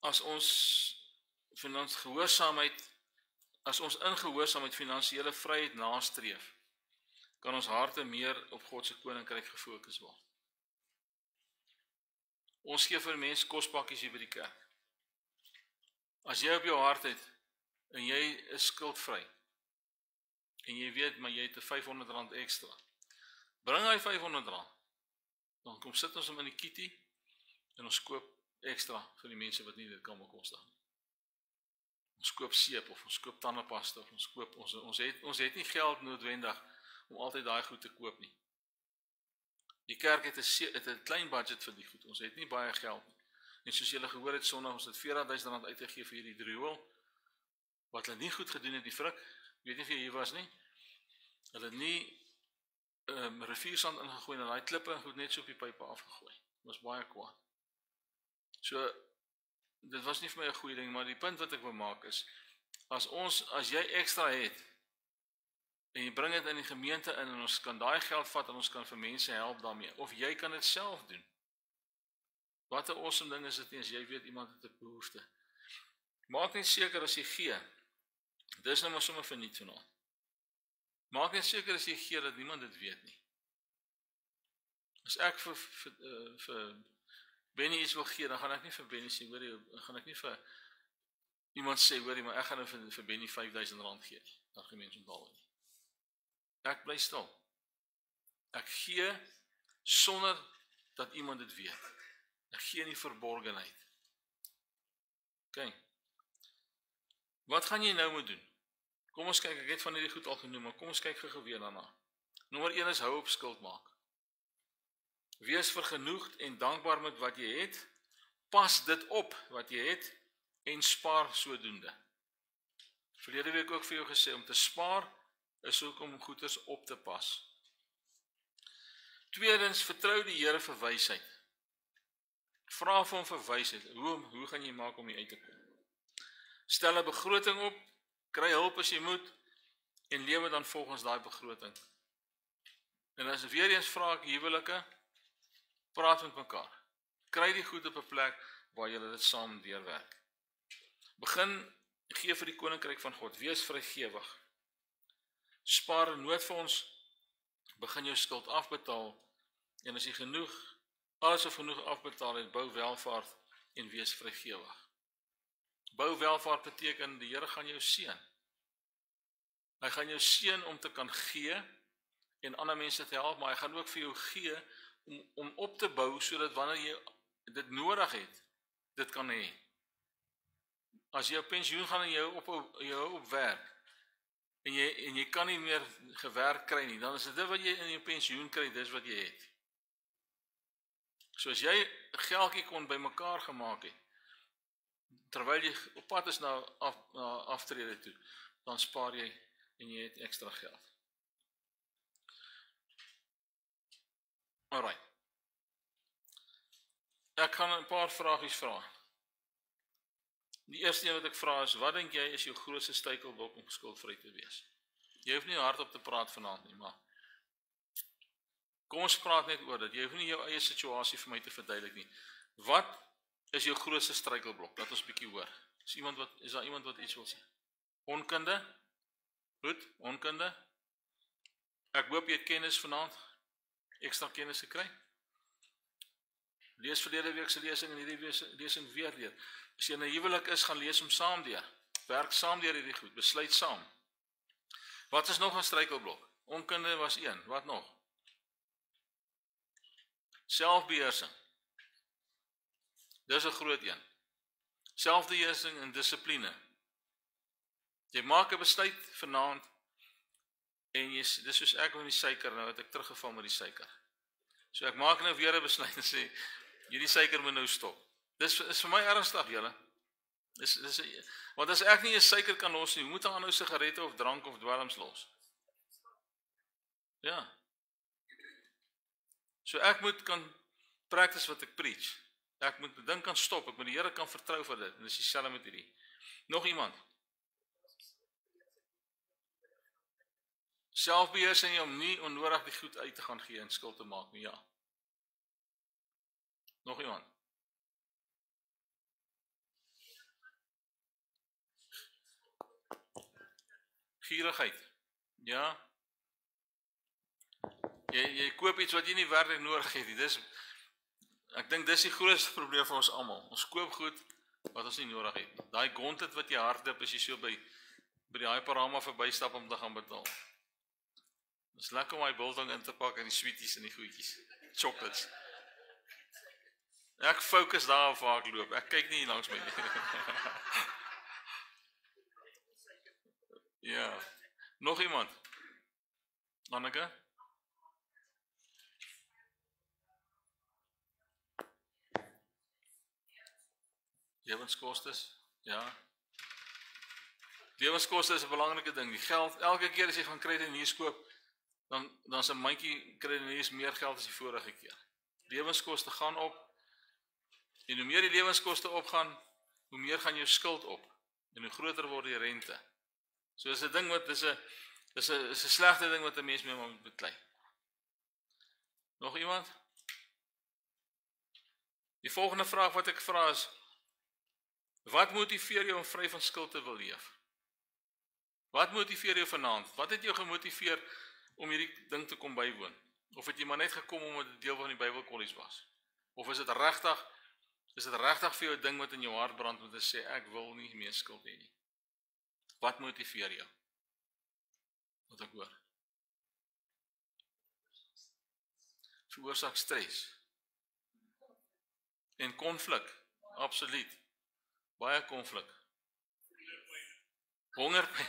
As ons in gehoorsaamheid finansiële vryheid nastreef, kan ons harte meer op God se koninkryk gefokus word. Ons gee vir mense kospakkies hier by die kerk. As jy op jou hart het, en jy is skuldvry, en jy weet, maar jy het R500 ekstra, bring hy R500, dan kom sit ons hom in die kitty, en ons koop ekstra vir die mense wat nie dit kan bekostig nie. Ons koop seep, of ons koop tandepasta, of ons het nie geld noodwendig, om altyd daai goed te koop nie. Die kerk het 'n klein budget vir die goed, ons het nie baie geld nie. En soos julle gehoor het Sondag, ons het R40.000 uitgegee vir hierdie driehoel, wat hulle nie goed gedoen het, die frik, ek weet nie of jy hier was nie, hulle het nie riviersand ingegooi, en daai klippe en goed net so op die pype afgegooi, dit was baie kwaad. So, dit was nie vir my 'n goeie ding, maar die punt wat ek wil maak is, as jy ekstra het, en jy bring dit in die gemeente in, en ons kan daai geld vat, en ons kan vir mense help daarmee, of jy kan dit self doen. Wat 'n awesome ding is dit nie, as jy weet iemand het 'n behoefte. Maak net seker as jy gee, dis nou maar sommer verniet vanaand. Maak net seker as jy gee, dat niemand dit weet nie. As ek vir Benny iets wil gee, dan gaan ek nie vir Benny sê, gaan ek nie vir iemand sê, maar ek gaan vir Benny R5.000 gee nie, dan geen mens onthou nie. Ek bly stil. Ek gee sonder dat iemand dit weet. Ek gee in die verborgenheid. OK. Wat gaan jy nou moet doen? Kom ons kyk, ek het van hierdie goed al genoem, maar kom ons kyk gou weer daarna. Nommer 1 is hou op skuld maak. Wees vergenoegd en dankbaar met wat jy het. Pas dit op wat jy het en spaar sodoende. Verlede week ook vir jou gesê, om te spaar is ook om goeders op te pas. Tweedens, vertrou die Here vir wysheid. Vra vir hom vir wysheid. Hoe gaan jy maak om hier uit te kom? Stel 'n begroting op, kry hulp as jy moet en lewe dan volgens daai begroting. En as weer eens vra ek huwelike, praat met mekaar. Kry die goed op 'n plek waar julle dit saam deurwerk. Begin gee vir die koninkryk van God, wees vrygewig. Spaar 'n noodfonds, begin jou skuld afbetaal en as jy alles of genoeg afbetaal het, bou welvaart en wees vrygewig. Bou welvaart beteken die Here gaan jou seën. Hy gaan jou seën om te kan gee en ander mense te help, maar hy gaan ook vir jou gee om op te bou sodat wanneer jy dit nodig het, dit kan hê. As jy op pensioen gaan en jy op werk en jy kan nie meer gewerk kry nie, dan is dit wat jy in jou pensioen kry, dis wat jy het. So as jy 'n geldjie kon bymekaar gemaak het, terwyl jy op pad is na aftrede toe, dan spaar jy en jy het ekstra geld. Alright. Ek gaan 'n paar vragies vra. Die eerste een wat ek vra is, wat dink jy is jou grootste struikelblok om skuldvry te wees? Jy hoef nie hardop te praat vanaand nie, maar kom ons praat net oor dit. Jy hoef nie jou eie situasie vir my te verduidelik nie. Wat is jou grootste struikelblok? Laat ons 'n bietjie hoor. Is daar iemand wat iets wil sê? Onkunde? Goed, onkunde. Ek hoop jy het kennis vanaand, ekstra kennis gekry. Lees verlede week se lesing en hierdie lesing weer deur. As jy in 'n huwelik is, gaan lees hom saam deur. Werk saam deur hierdie goed, besluit saam. Wat is nog 'n struikelblok? Onkunde was een, wat nog? Selfbeheersing. Dis 'n groot een. Selfbeheersing en dissipline. Jy maak 'n besluit vanaand en dis soos ek met die suiker, nou het ek teruggeval met die suiker. So ek maak nou weer 'n besluit en sê hierdie suiker moet nou stop. Dis is vir my ernstig, julle. Want as ek nie 'n suiker kan los nie, hoe moet ek aanhou sigarette of drank of dwelms los? Ja. So ek moet kan practice wat ek preach. Ek moet die ding kan stop, ek moet die Here kan vertrou vir dit. En dis dieselfde met hierdie. Nog iemand? Selfbeheersing om nie onnodig die goed uit te gaan gee en skuld te maak nie, ja. Nog iemand? Gierigheid. Ja. Jy koop iets wat jy nie werklik nodig het nie. Ek dink dis die grootste probleem vir ons almal. Ons koop goed wat ons nie nodig het nie. Daai gontet wat jy hardop as jy so by die Hyperama verbystap om te gaan betaal. Dis lekker om hy biltong in te pak en die sweeties en die goedjies. Chocolates. Ek fokus daarop waar ek loop. Ek kyk nie langs my nie. Ja. Nog iemand? Anneke? Lewenskostes? Ja. Lewenskoste is 'n belangrike ding. Die geld, elke keer as jy gaan krediniers koop, dan is 'n mandjie krediniers meer geld as die vorige keer. Lewenskoste gaan op. En hoe meer die lewenskoste opgaan, hoe meer gaan jou skuld op. En hoe groter word die rente. So is 'n ding wat is 'n slegte ding wat 'n mens mee moet beklei. Nog iemand? Die volgende vraag wat ek vra is: wat motiveer jou om vry van skuld te wil leef? Wat motiveer jou vanaand? Wat het jou gemotiveer om hierdie ding te kom bywoon? Of het jy maar net gekom omdat dit deel van die Bybelkolleges was? Of is dit regtig vir jou 'n ding wat in jou hart brand om te sê ek wil nie meer skuld hê nie? Wat motiveer jou? Wat ek hoor. veroorsaak stres. En konflik, absoluut. Baie konflik. Hongerpyn.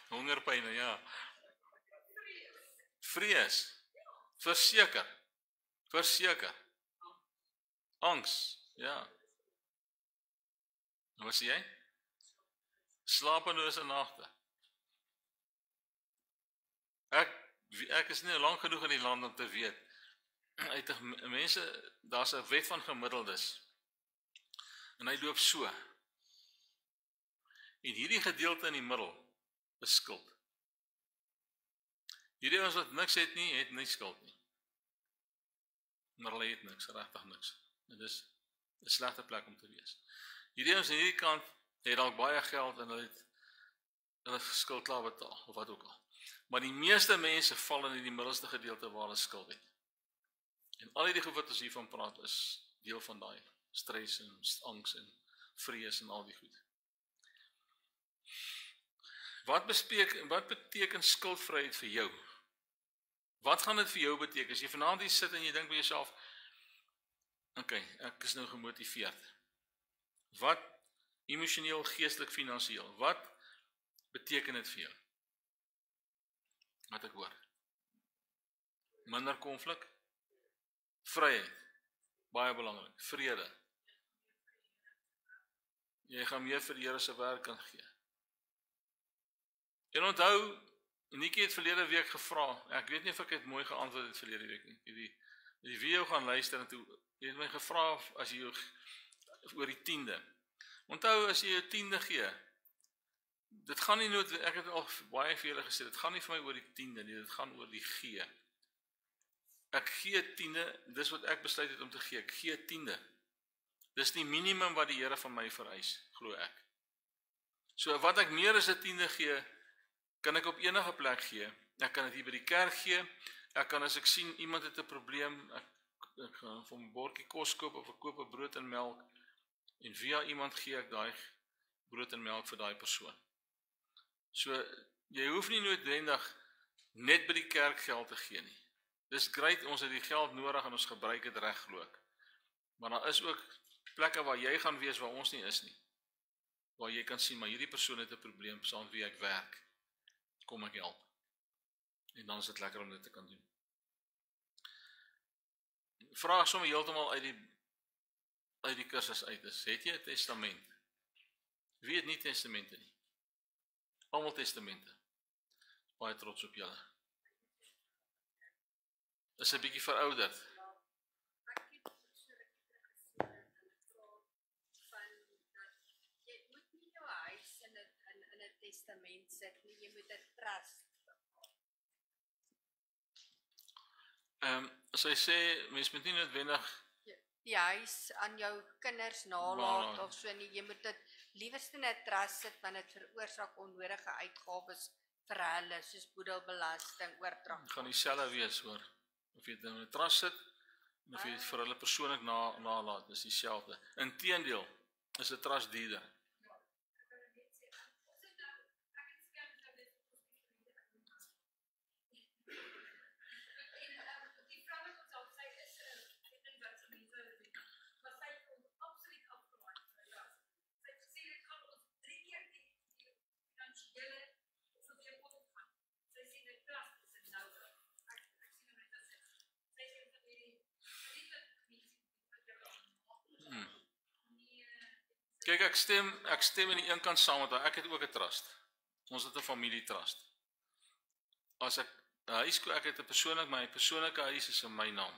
Hongerpyne, ja. Vrees. Verseker. Angs, ja. Wat sê jy? Slapelose nagte. Ek is nie lank genoeg in die land om te weet. Uit mense, daar's 'n wet van gemiddeldes. En hy loop so. En hierdie gedeelte in die middel is skuld. Hierdie ons wat niks het nie skuld nie. Maar hulle het niks, regtig niks. Dit is 'n slegte plek om te wees. Hierdie ons aan hierdie kant het dalk baie geld en hulle skuld klaar betaal, of wat ook al. Maar die meeste mense val in die middelste gedeelte waar hulle skuld het. En al die goed wat ons hiervan praat is deel van daai stres en angs en vrees en al die goed. Wat beteken skuldvryheid vir jou? Wat gaan dit vir jou beteken? As jy vanaand hier sit en jy dink by jouself, ek is nou gemotiveerd. Wat emosioneel, geestelik, finansiëel, wat beteken dit vir jou? Wat ek hoor? Minder konflik, vryheid, baie belangrik, vrede. Jy gaan meer vir die Here se werk kan gee. En onthou, Nikkie het verlede week gevra, ek weet nie of ek het mooi geantwoord het verlede week nie, die video gaan luister en toe, jy het my gevra as jy oor die 10de. Onthou, as jy jou 10de gee, dit gaan nie nood, ek het al baie vir julle gesê, dit gaan nie vir my oor die 10de nie, dit gaan oor die gee. Ek gee 10de, dis wat ek besluit het om te gee, ek gee 10de. Dis die minimum wat die Here van my vereis, glo ek. So wat ek meer as 'n 10de gee, kan ek op enige plek gee. Ek kan dit hier by die kerk gee. Ek kan as ek sien iemand het 'n probleem, ek gaan vir 'n bordjie kos koop of ek koop 'n brood en melk en via iemand gee ek daai brood en melk vir daai persoon. So jy hoef nie noodwendig net by die kerk geld te gee nie. Dis great, ons het die geld nodig en ons gebruik dit reg, glo ek. Maar daar is ook plekke waar jy gaan wees waar ons nie is nie. Waar jy kan sien, maar hierdie persoon het 'n probleem, saam wie ek werk. Kom ek help. En dan is dit lekker om dit te kan doen. Vraag sommer heeltemal uit die kursus uit is, het jy 'n testament? Wie het nie testamente nie? Almal testamente. Baie trots op julle. Is 'n bietjie verouderd. Testament sit nie, jy moet 'n trust. As hy sê, mens moet nie noodwendig die huis aan jou kinders nalat of so nie, jy moet dit liewers in 'n trust sit, want dit veroorsaak onnodige uitgawes vir hulle, soos boedelbelasting, oordrag. Gaan dieselfde wees, hoor. Of jy dit in 'n trust sit, of jy dit vir hulle persoonlik nalaat, is dieselfde. Inteendeel, is 'n trust duurder. Kyk, ek stem aan die een kant saam met haar. Ek het ook 'n trust. Ons het 'n familietrust. As ek 'n huis koop, ek het 'n persoonlik, my persoonlike huis is in my naam.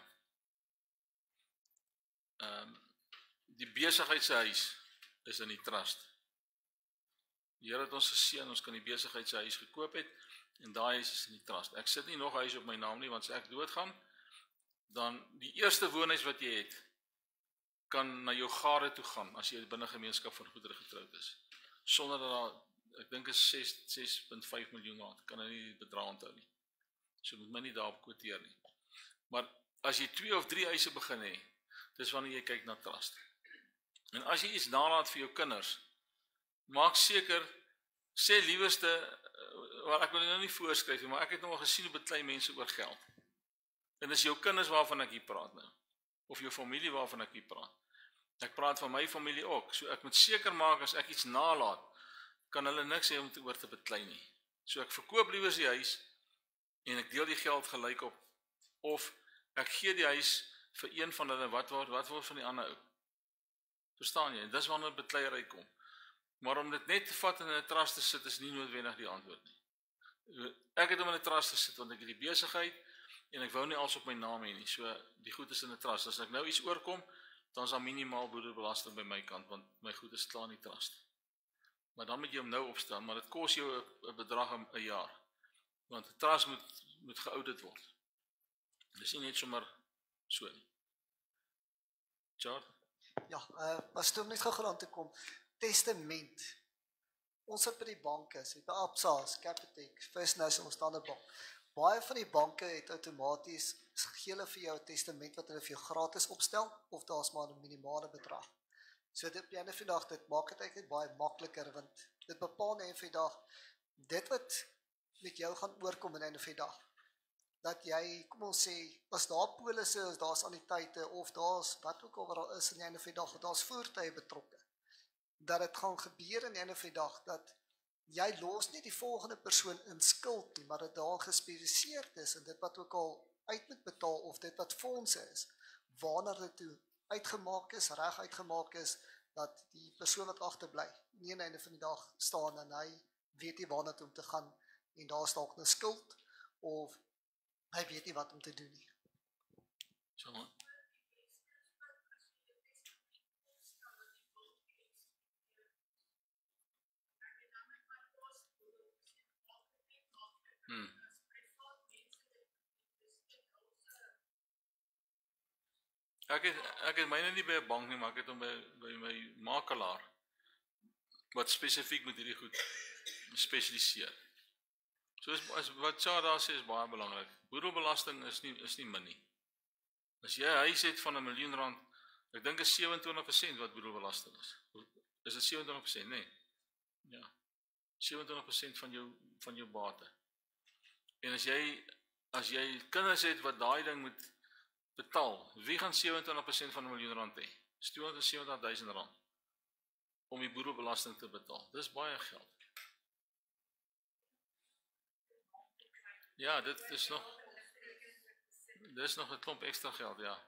Die besigheidshuis is in die trust. Die Here het ons geseën, ons kan die besigheidshuis gekoop het en daai huis is in die trust. Ek sit nie nog 'n huis op my naam nie, want as ek doodgaan, dan die eerste woonhuis wat jy het, kan na jou gade toe gaan, as jy binne gemeenskap van goedere getroud is. Sonder dat daar, ek dink is 6.5 miljoen rand, kan hy nie die bedrag onthou nie. So moet my nie daarop kwoteer nie. Maar as jy 2 of 3 huise begin hê, dis wanneer jy kyk na trust. En as jy iets nalaat vir jou kinders, maak seker, sê liewerste, wel ek wil nou nie voorskryf nie, maar ek het nog gesien hoe beklei mense oor geld. En dis jou kinders waarvan ek hier praat nou. Of jou familie waarvan ek hier praat. Ek praat van my familie ook. So ek moet seker maak as ek iets nalat, kan hulle niks hê om oor te beklei nie. So ek verkoop liewer die huis en ek deel die geld gelyk op, of ek gee die huis vir een van hulle, wat word van die ander ou? Verstaan jy? Dis wanneer bekleierery kom. Maar om dit net te vat en in 'n trust te sit is nie noodwendig die antwoord nie. Ek het hom in 'n trust gesit want ek het die besigheid en ek wou nie alles op my naam hê nie. So die goed is in 'n trust. As ek nou iets oorkom, dan is daar minimaal boedelbelasting by my kant want my goed is klaar in die trust. Maar dan moet jy hom nou opstel, maar dit kos jou 'n bedrag 'n jaar. Want 'n trust moet geaudit word. Dis nie net sommer so nie. Charles? Ja, pastoor net gou aan te kom. Testament. Ons het by die banke, so by Absa, Capitec, First National, Standard Bank. Baie van die banke het outomaties gee hulle vir jou 'n testament wat hulle vir jou gratis opstel of daar's maar 'n minimale bedrag. So dit op die einde van die dag, dit maak dit eintlik baie makliker want dit bepaal net vir die dag dit wat met jou gaan oorkom aan die einde van die dag. Dat jy, kom ons sê, as daar polisse is, daar's anniteite of daar's wat ook al wat daar is aan die einde van die dag, daar's voertuie betrokke. Dat dit gaan gebeur aan die einde van die dag dat jy los nie die volgende persoon in skuld nie, maar dit daar gespesifiseer is en dit wat ook al uit moet betaal of dit wat fondse is, waarna dit toe uitgemaak is, reg uitgemaak is, dat die persoon wat agterbly nie aan die einde van die dag staan en hy weet nie waarna toe om te gaan en daar's dalk 'n skuld of hy weet nie wat om te doen nie. So man. Ek het myne nie by 'n bank nie, maar ek het hom by my makelaar wat spesifiek met hierdie goed spesialiseer. So wat Charles daar sê is baie belangrik. Boedelbelasting is nie min nie. As jy 'n huis het van R1 miljoen, ek dink is 27% wat boedelbelasting is. Is dit 27%, nee? Ja. 27% van jou bate. En as jy kinders het wat daai ding moet betaal, wie gaan 27% van R1 miljoen hê? Dis R270,000 om die boedelbelasting te betaal. Dis baie geld. Ja, dit is nog 'n klomp ekstra geld, ja.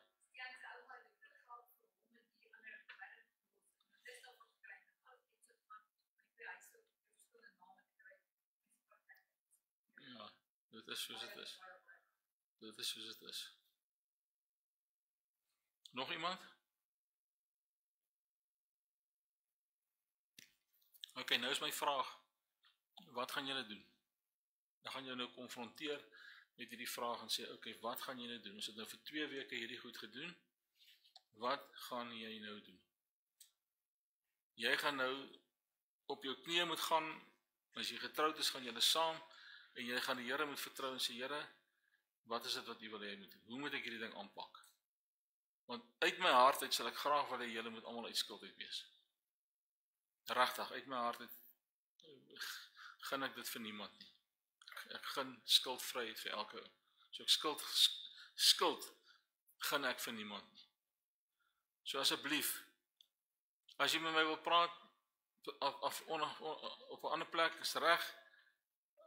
Ja, dit is soos dit is. Dit is soos dit is. Nog iemand? Oké, nou is my vraag. Wat gaan julle doen? Dan gaan jy nou konfronteer met hierdie vraag en sê, oké, wat gaan jy nou doen? Ons het nou vir 2 weke hierdie goed gedoen. Wat gaan jy nou doen? Jy gaan nou op jou knieë moet gaan, as jy getroud is, gaan julle saam, en jy gaan die Here moet vertrou en sê, Here, wat is dit wat U wil hê moet doen? Hoe moet ek hierdie ding aanpak? Want uit my hart uit sal ek graag wil hê julle moet almal uit skuld uit wees. Regtig, uit my hart uit gun ek dit vir niemand nie. Ek gun skuldvryheid vir elke ou. So ek skuld gun ek vir niemand nie. So asseblief, as jy met my wil praat op 'n ander plek, is reg.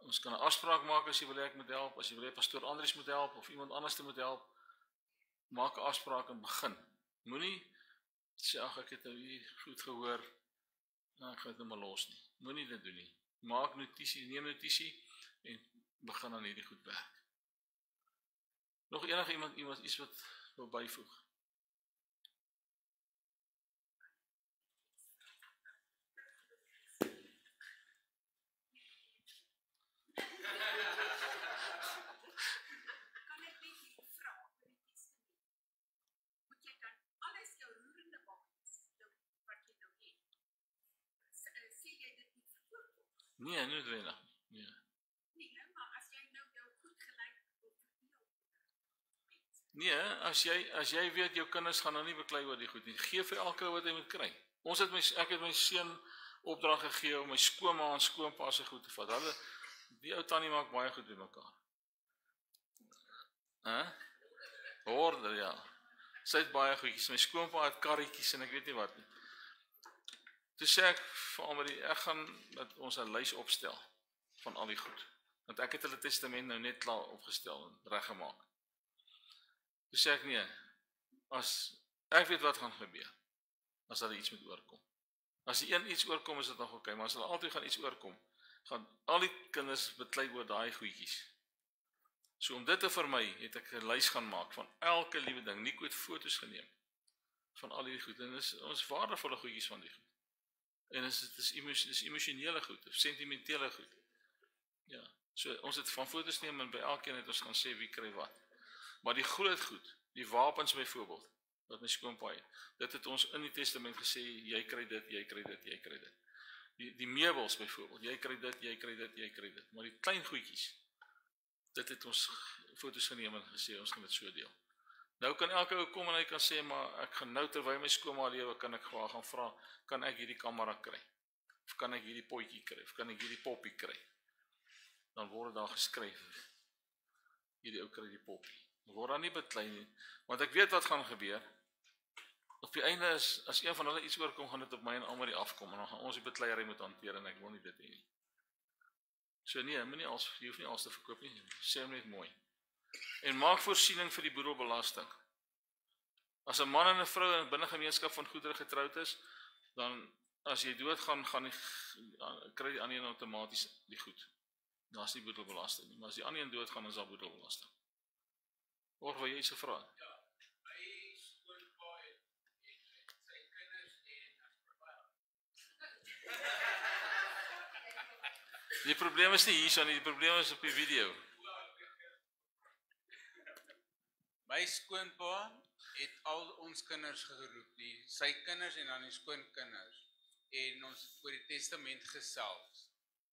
Ons kan 'n afspraak maak as jy wil hê ek moet help, as jy wil hê pastoor Andries moet help of iemand anders te moet help. Maak 'n afspraak en begin. Moenie sê ag ek het nou hier goed gehoor. Nou ek gaan dit nou maar los nie. Moenie dit doen nie. Maak notisie, neem notisie en begin aan hierdie goed werk. Nog enige iemand iets wat wil byvoeg? Nee, nie noodwendig. Nee. Nee, maar as jy nou jou goed gelyk Nee, as jy weet jou kinders gaan nou nie beklei oor die goed nie, gee vir elke ou wat hy moet kry. Ek het my seun opdrag gegee om my skoonma en skoonpa se goed te vat. Hulle die ou tannie maak baie goed by mekaar. Horde, ja. Sy het baie goedjies. My skoonpa het karretjies en ek weet nie wat nie. Toe sê ek vir Almarie, ek gaan met ons 'n lys opstel van al die goed. Want ek het hulle testament nou net klaar opgestel en reggemaak. Toe sê ek nee, as ek weet wat gaan gebeur, as hulle iets moet oorkom. As die een iets oorkom, is dit nog oké, maar as hulle altyd gaan iets oorkom, gaan al die kinders beklei oor daai goedjies. So om dit te vermy, het ek 'n lys gaan maak van elke liewe ding. Nico het foto's geneem van al die goed. En dis ons waardevolle goedjies van die goed. En dit is emosionele goed, of sentimentele goed. Ja, so ons het van foto's neem en by elkeen het ons gaan sê wie kry wat. Maar die groot goed, die wapens byvoorbeeld, wat my skoonpa het, dit het ons in die testament gesê, jy kry dit, jy kry dit, jy kry dit. Die meubels byvoorbeeld, jy kry dit, jy kry dit, jy kry dit. Maar die klein goedjies, dit het ons foto's geneem en gesê, ons gaan dit so deel. Nou kan elke ou kom en hy kan sê, maar ek gaan nou terwyl my skoonma lewe, kan ek gaan vra, kan ek hierdie kamera kry? Of kan ek hierdie potjie kry? Of kan ek hierdie poppie kry? Dan word daar geskryf, hierdie ou kry die poppie. Dan word daar nie beklei nie, want ek weet wat gaan gebeur. Op die einde is, as een van hulle iets oorkom, gaan dit op my en Almarie afkom, en dan gaan ons die bekleierery moet hanteer, en ek wil nie dit hê nie. So nee, jy hoef nie alles te verkoop nie, sê hom net mooi. En maak voorsiening vir die boedelbelasting. As 'n man en 'n vrou in 'n binnegemeenskap van goedere getroud is, dan as jy doodgaan, kry die ander een outomaties die goed. Daar is nie boedelbelasting nie, maar as die ander een doodgaan, is daar boedelbelasting. Hoor wat jy iets gevra het? Ja, my skoonpa het sy kinders Die probleem is nie hierso nie, die probleem is op die video. My skoonpa het al ons kinders geroep, sy kinders en dan die skoonkinders. En ons het oor die testament gesels.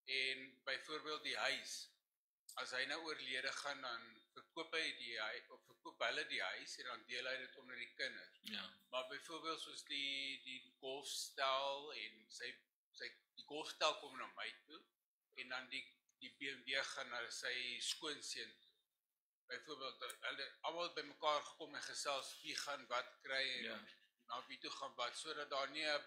En byvoorbeeld die huis, as hy nou oorlede gaan, dan verkoop hulle die huis en dan deel hy dit onder die kinders. Ja. Maar byvoorbeeld soos die golfstel en die golfstel kom na my toe en dan die BMW gaan na sy skoonseun toe. Byvoorbeeld, hulle almal by mekaar gekom en gesels wie gaan wat kry en na wie toe gaan wat, sodat daar nie 'n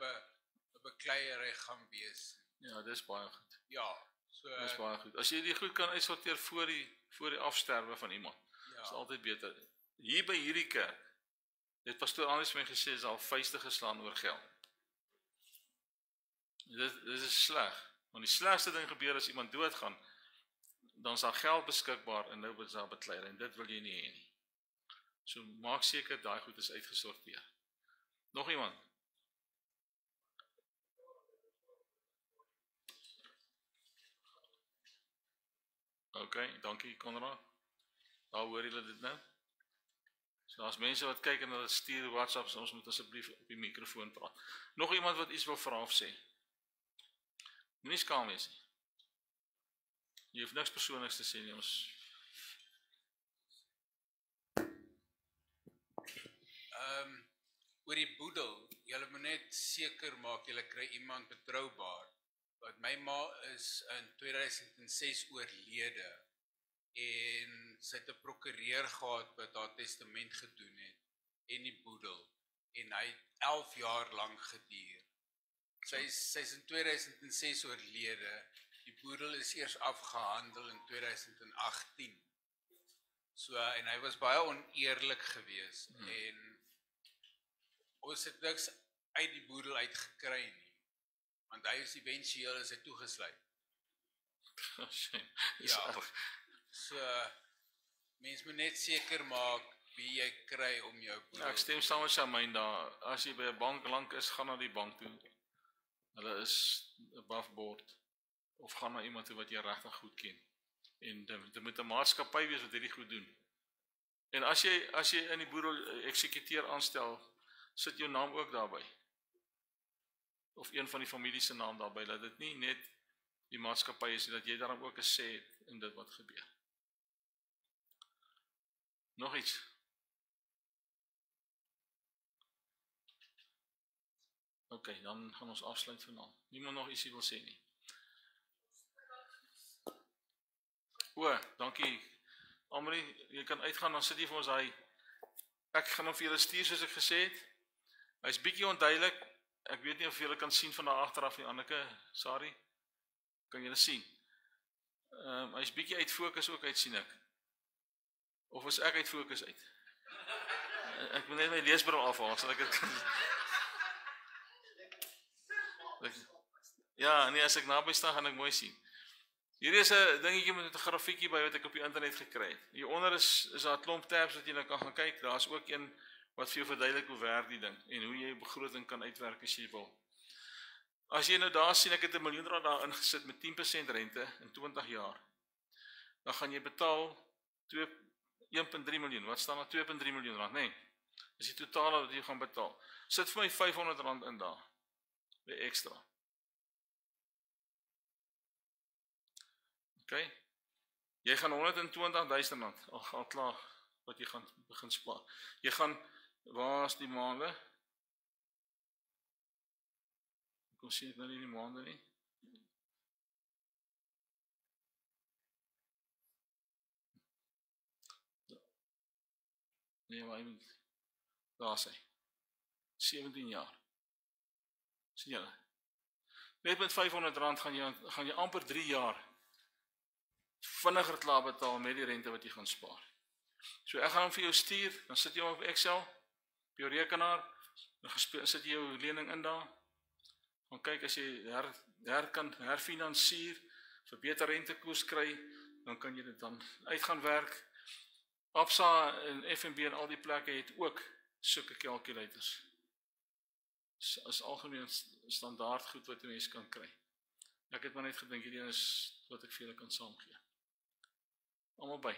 bekleierery gaan wees. Ja, dis baie goed. Ja, so Dis baie goed. As jy die goed kan uitsorteer voor die afsterwe van iemand, is altyd beter. Hier by hierdie kerk, het pastoor Anders my gesê, is al vuiste geslaan oor geld. Dit is sleg. Want die slegste ding gebeur as iemand doodgaan, dan is daar geld beskikbaar en nou is daar bekleierery en dit wil jy nie hê nie. So maak seker daai goed is uitgesorteer. Nog iemand? Ok, dankie Konrad. Daar hoor julle dit nou. So as mense wat kyk en hulle stuur WhatsApps, ons moet asseblief op die mikrofoon praat. Nog iemand wat iets wil vra of sê? Moenie skaam wees nie. Jy hoef niks persoonliks te sê nie, ons. Oor die boedel, julle moet net seker maak julle kry iemand betroubaar. Want my ma is in 2006 oorlede en sy het 'n prokureur gehad wat haar testament gedoen het en die boedel en hy het 11 jaar lank geduur. Sy's in 2006 oorlede. Die boedel is eers afgehandel in 2018. So en hy was baie oneerlik geweest en ons het niks uit die boedel uitgekry nie. Want hy is eventueel toegesluit. Ja. So mens moet net seker maak wie jy kry om jou boedel. Ja, ek stem saam met Shamaine daar. As jy by 'n bank lank is, gaan na die bank toe. Hulle is above board. Of gaan na iemand toe wat jy regtig goed ken. En dit moet 'n maatskappy wees wat hierdie goed doen. En as jy in die boedel eksekuteur aanstel, sit jou naam ook daarby. Of een van die familie se naam daarby, dat dit nie net die maatskappy is, dat jy daarom ook 'n sê het in dit wat gebeur. Nog iets? Ok, dan gaan ons afsluit vanaand. Niemand nog ietsie wil sê nie. O, dankie. Almarie, jy kan uitgaan, dan sit jy vir ons Ek gaan hom vir julle stuur soos ek gesê het. Hy's bietjie onduidelik. Ek weet nie of julle kan sien van daar agteraf nie, Anneke, sorry. Kan julle sien? Hy's bietjie uit fokus ook uit sien ek. Of is ek uit fokus uit? Ek moet net my leesbril afhaal, sodat ek dit kan. Ja, nee, as ek naby staan gaan ek mooi sien. Hierdie is 'n dingetjie met 'n grafiekie by wat ek op die internet gekry het. Hieronder is daar 'n klomp tabs wat jy nou kan gaan kyk. Daar's ook een wat vir jou verduidelik hoe werk die ding en hoe jy jou begroting kan uitwerk as jy wil. As jy nou daar sien, ek het R1 miljoen daar ingesit met 10% rente in 20 jaar. Dan gaan jy betaal 1.3 miljoen. Wat staan daar? R2.3 miljoen, nee. Dis die totale wat jy gaan betaal. Sit vir my R500 in daar. By ekstra. Okay. Jy gaan R120,000 al klaar wat jy gaan begin spaar. Jy gaan, waar is die maande? Kom sien ek nou nie die maande nie. Nee, maar daar is hy. 17 jaar. Sien julle? Net met R500 gaan jy amper 3 jaar vinniger klaar betaal met die rente wat jy gaan spaar. So ek gaan hom vir jou stuur, dan sit jy hom op Excel, op jou rekenaar, dan sit jy jou lening in daar, dan kyk as jy kan herfinansier, vir beter rentekoers kry, dan kan jy dit dan uit gaan werk. Absa en FNB en al die plekke het ook sulke calculators. Is algemeen standaard goed wat 'n mens kan kry. Ek het maar net gedink hierdie is wat ek vir julle kan saamgee. Almal by.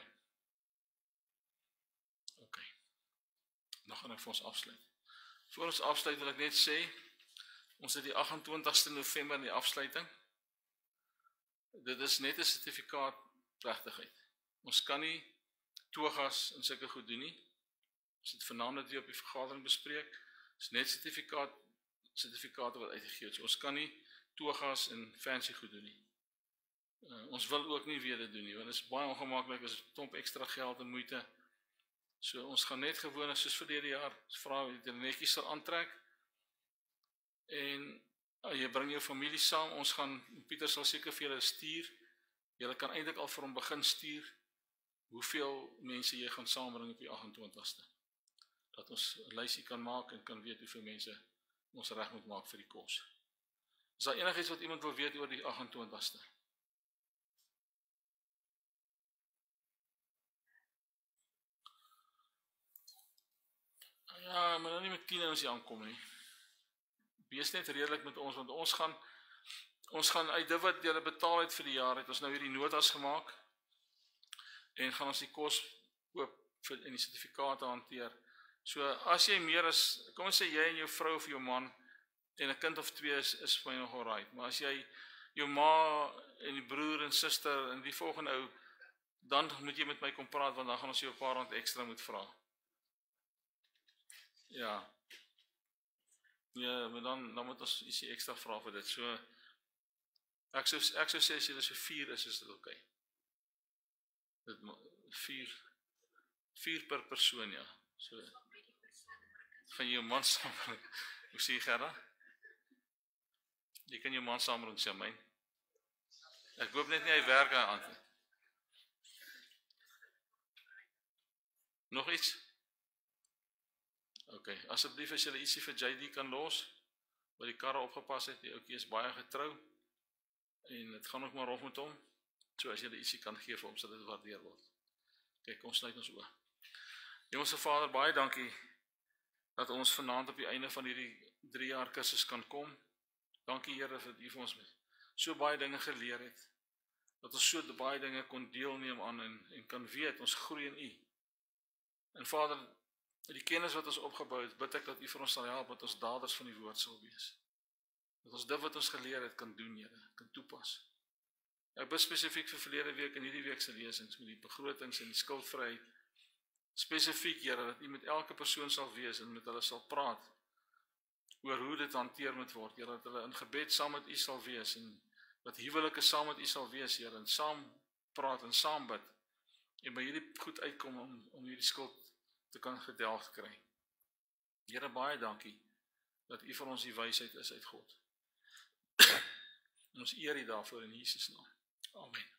OK. Dan gaan ek vir ons afsluit. Voor ons afsluit wil ek net sê, ons het die 28ste November in die afsluiting. Dit is net 'n sertifikaat plegtigheid. Ons kan nie toegas en sulke goed doen nie. Ons het vanaand dit weer op die vergadering bespreek. Dis net sertifikate wat uitgegee is. Ons kan nie toegas en fancy goed doen nie. Ons wil ook nie weer dit doen nie, want dit is baie ongemaklik, is 'n klomp ekstra geld en moeite. So ons gaan net gewoon soos verlede jaar, vra jy dit netjies sal aantrek. En jy bring jou familie saam. Ons gaan, Pieter sal seker vir julle stuur. Julle kan eintlik al vir hom begin stuur hoeveel mense jy gaan saambring op die 28ste. Dat ons 'n lysie kan maak en kan weet hoeveel mense ons reg moet maak vir die kos. Is daar enigiets wat iemand wil weet oor die 28ste? Ja, maar nou nie met 10 ons hier aankom nie. Wees net redelik met ons, want ons gaan uit dit wat julle betaal het vir die jaar, het ons nou hierdie notas gemaak, en gaan ons die kos koop en die sertifikate hanteer. So, as jy meer as, kom ons sê jy en jou vrou of jou man, en 'n kind of 2 is vir my nog alright, maar as jy jou ma en die broer en suster en die volgende ou, dan moet jy met my kom praat, want dan gaan ons jou 'n paar rand ekstra moet vra. Ja. Ja, maar dan moet ons ietsie ekstra vra vir dit. So, ek sou sê as jy so 4 is dit oké. Dit 4 per persoon, ja. So, gaan jy jou man saambring. Hoe sê jy, Gerda? Jy kan jou man saambring, sê my. Ek hoop net nie hy werk aan. Nog iets? OK, asseblief as julle ietsie vir JD kan los, wat die karre opgepas het, die ouetjie is baie getrou, en dit gaan ook maar rof met hom, so as julle ietsie kan gee vir hom, sal dit waardeer word. Kyk, kom sluit ons oë. Hemelse Vader, baie dankie, dat ons vanaand op die einde van hierdie 3 jaar kursus kan kom. Dankie Here, dat U vir ons so baie dinge geleer het, dat ons so baie dinge kon deelneem aan, en kan weet, ons groei in U. En Vader, die kennis wat ons opgebou het, bid ek dat U vir ons sal help, dat ons daders van die woord sal wees. Dat ons dit wat ons geleer het, kan doen, Here, kan toepas. Ek bid spesifiek vir verlede week en hierdie week se lesings, met die begrotings en die skuldvryheid. Spesifiek, Here, dat U met elke persoon sal wees, en met hulle sal praat, oor hoe dit hanteer moet word, Here, dat hulle in gebed saam met U sal wees, en dat huwelike saam met U sal wees, Here, en saam praat en saam bid, en by hierdie goed uitkom om hierdie skuld te kan gedelg kry. Here, baie dankie dat U vir ons die wysheid is uit God. En ons eer U daarvoor in Jesus naam. Amen.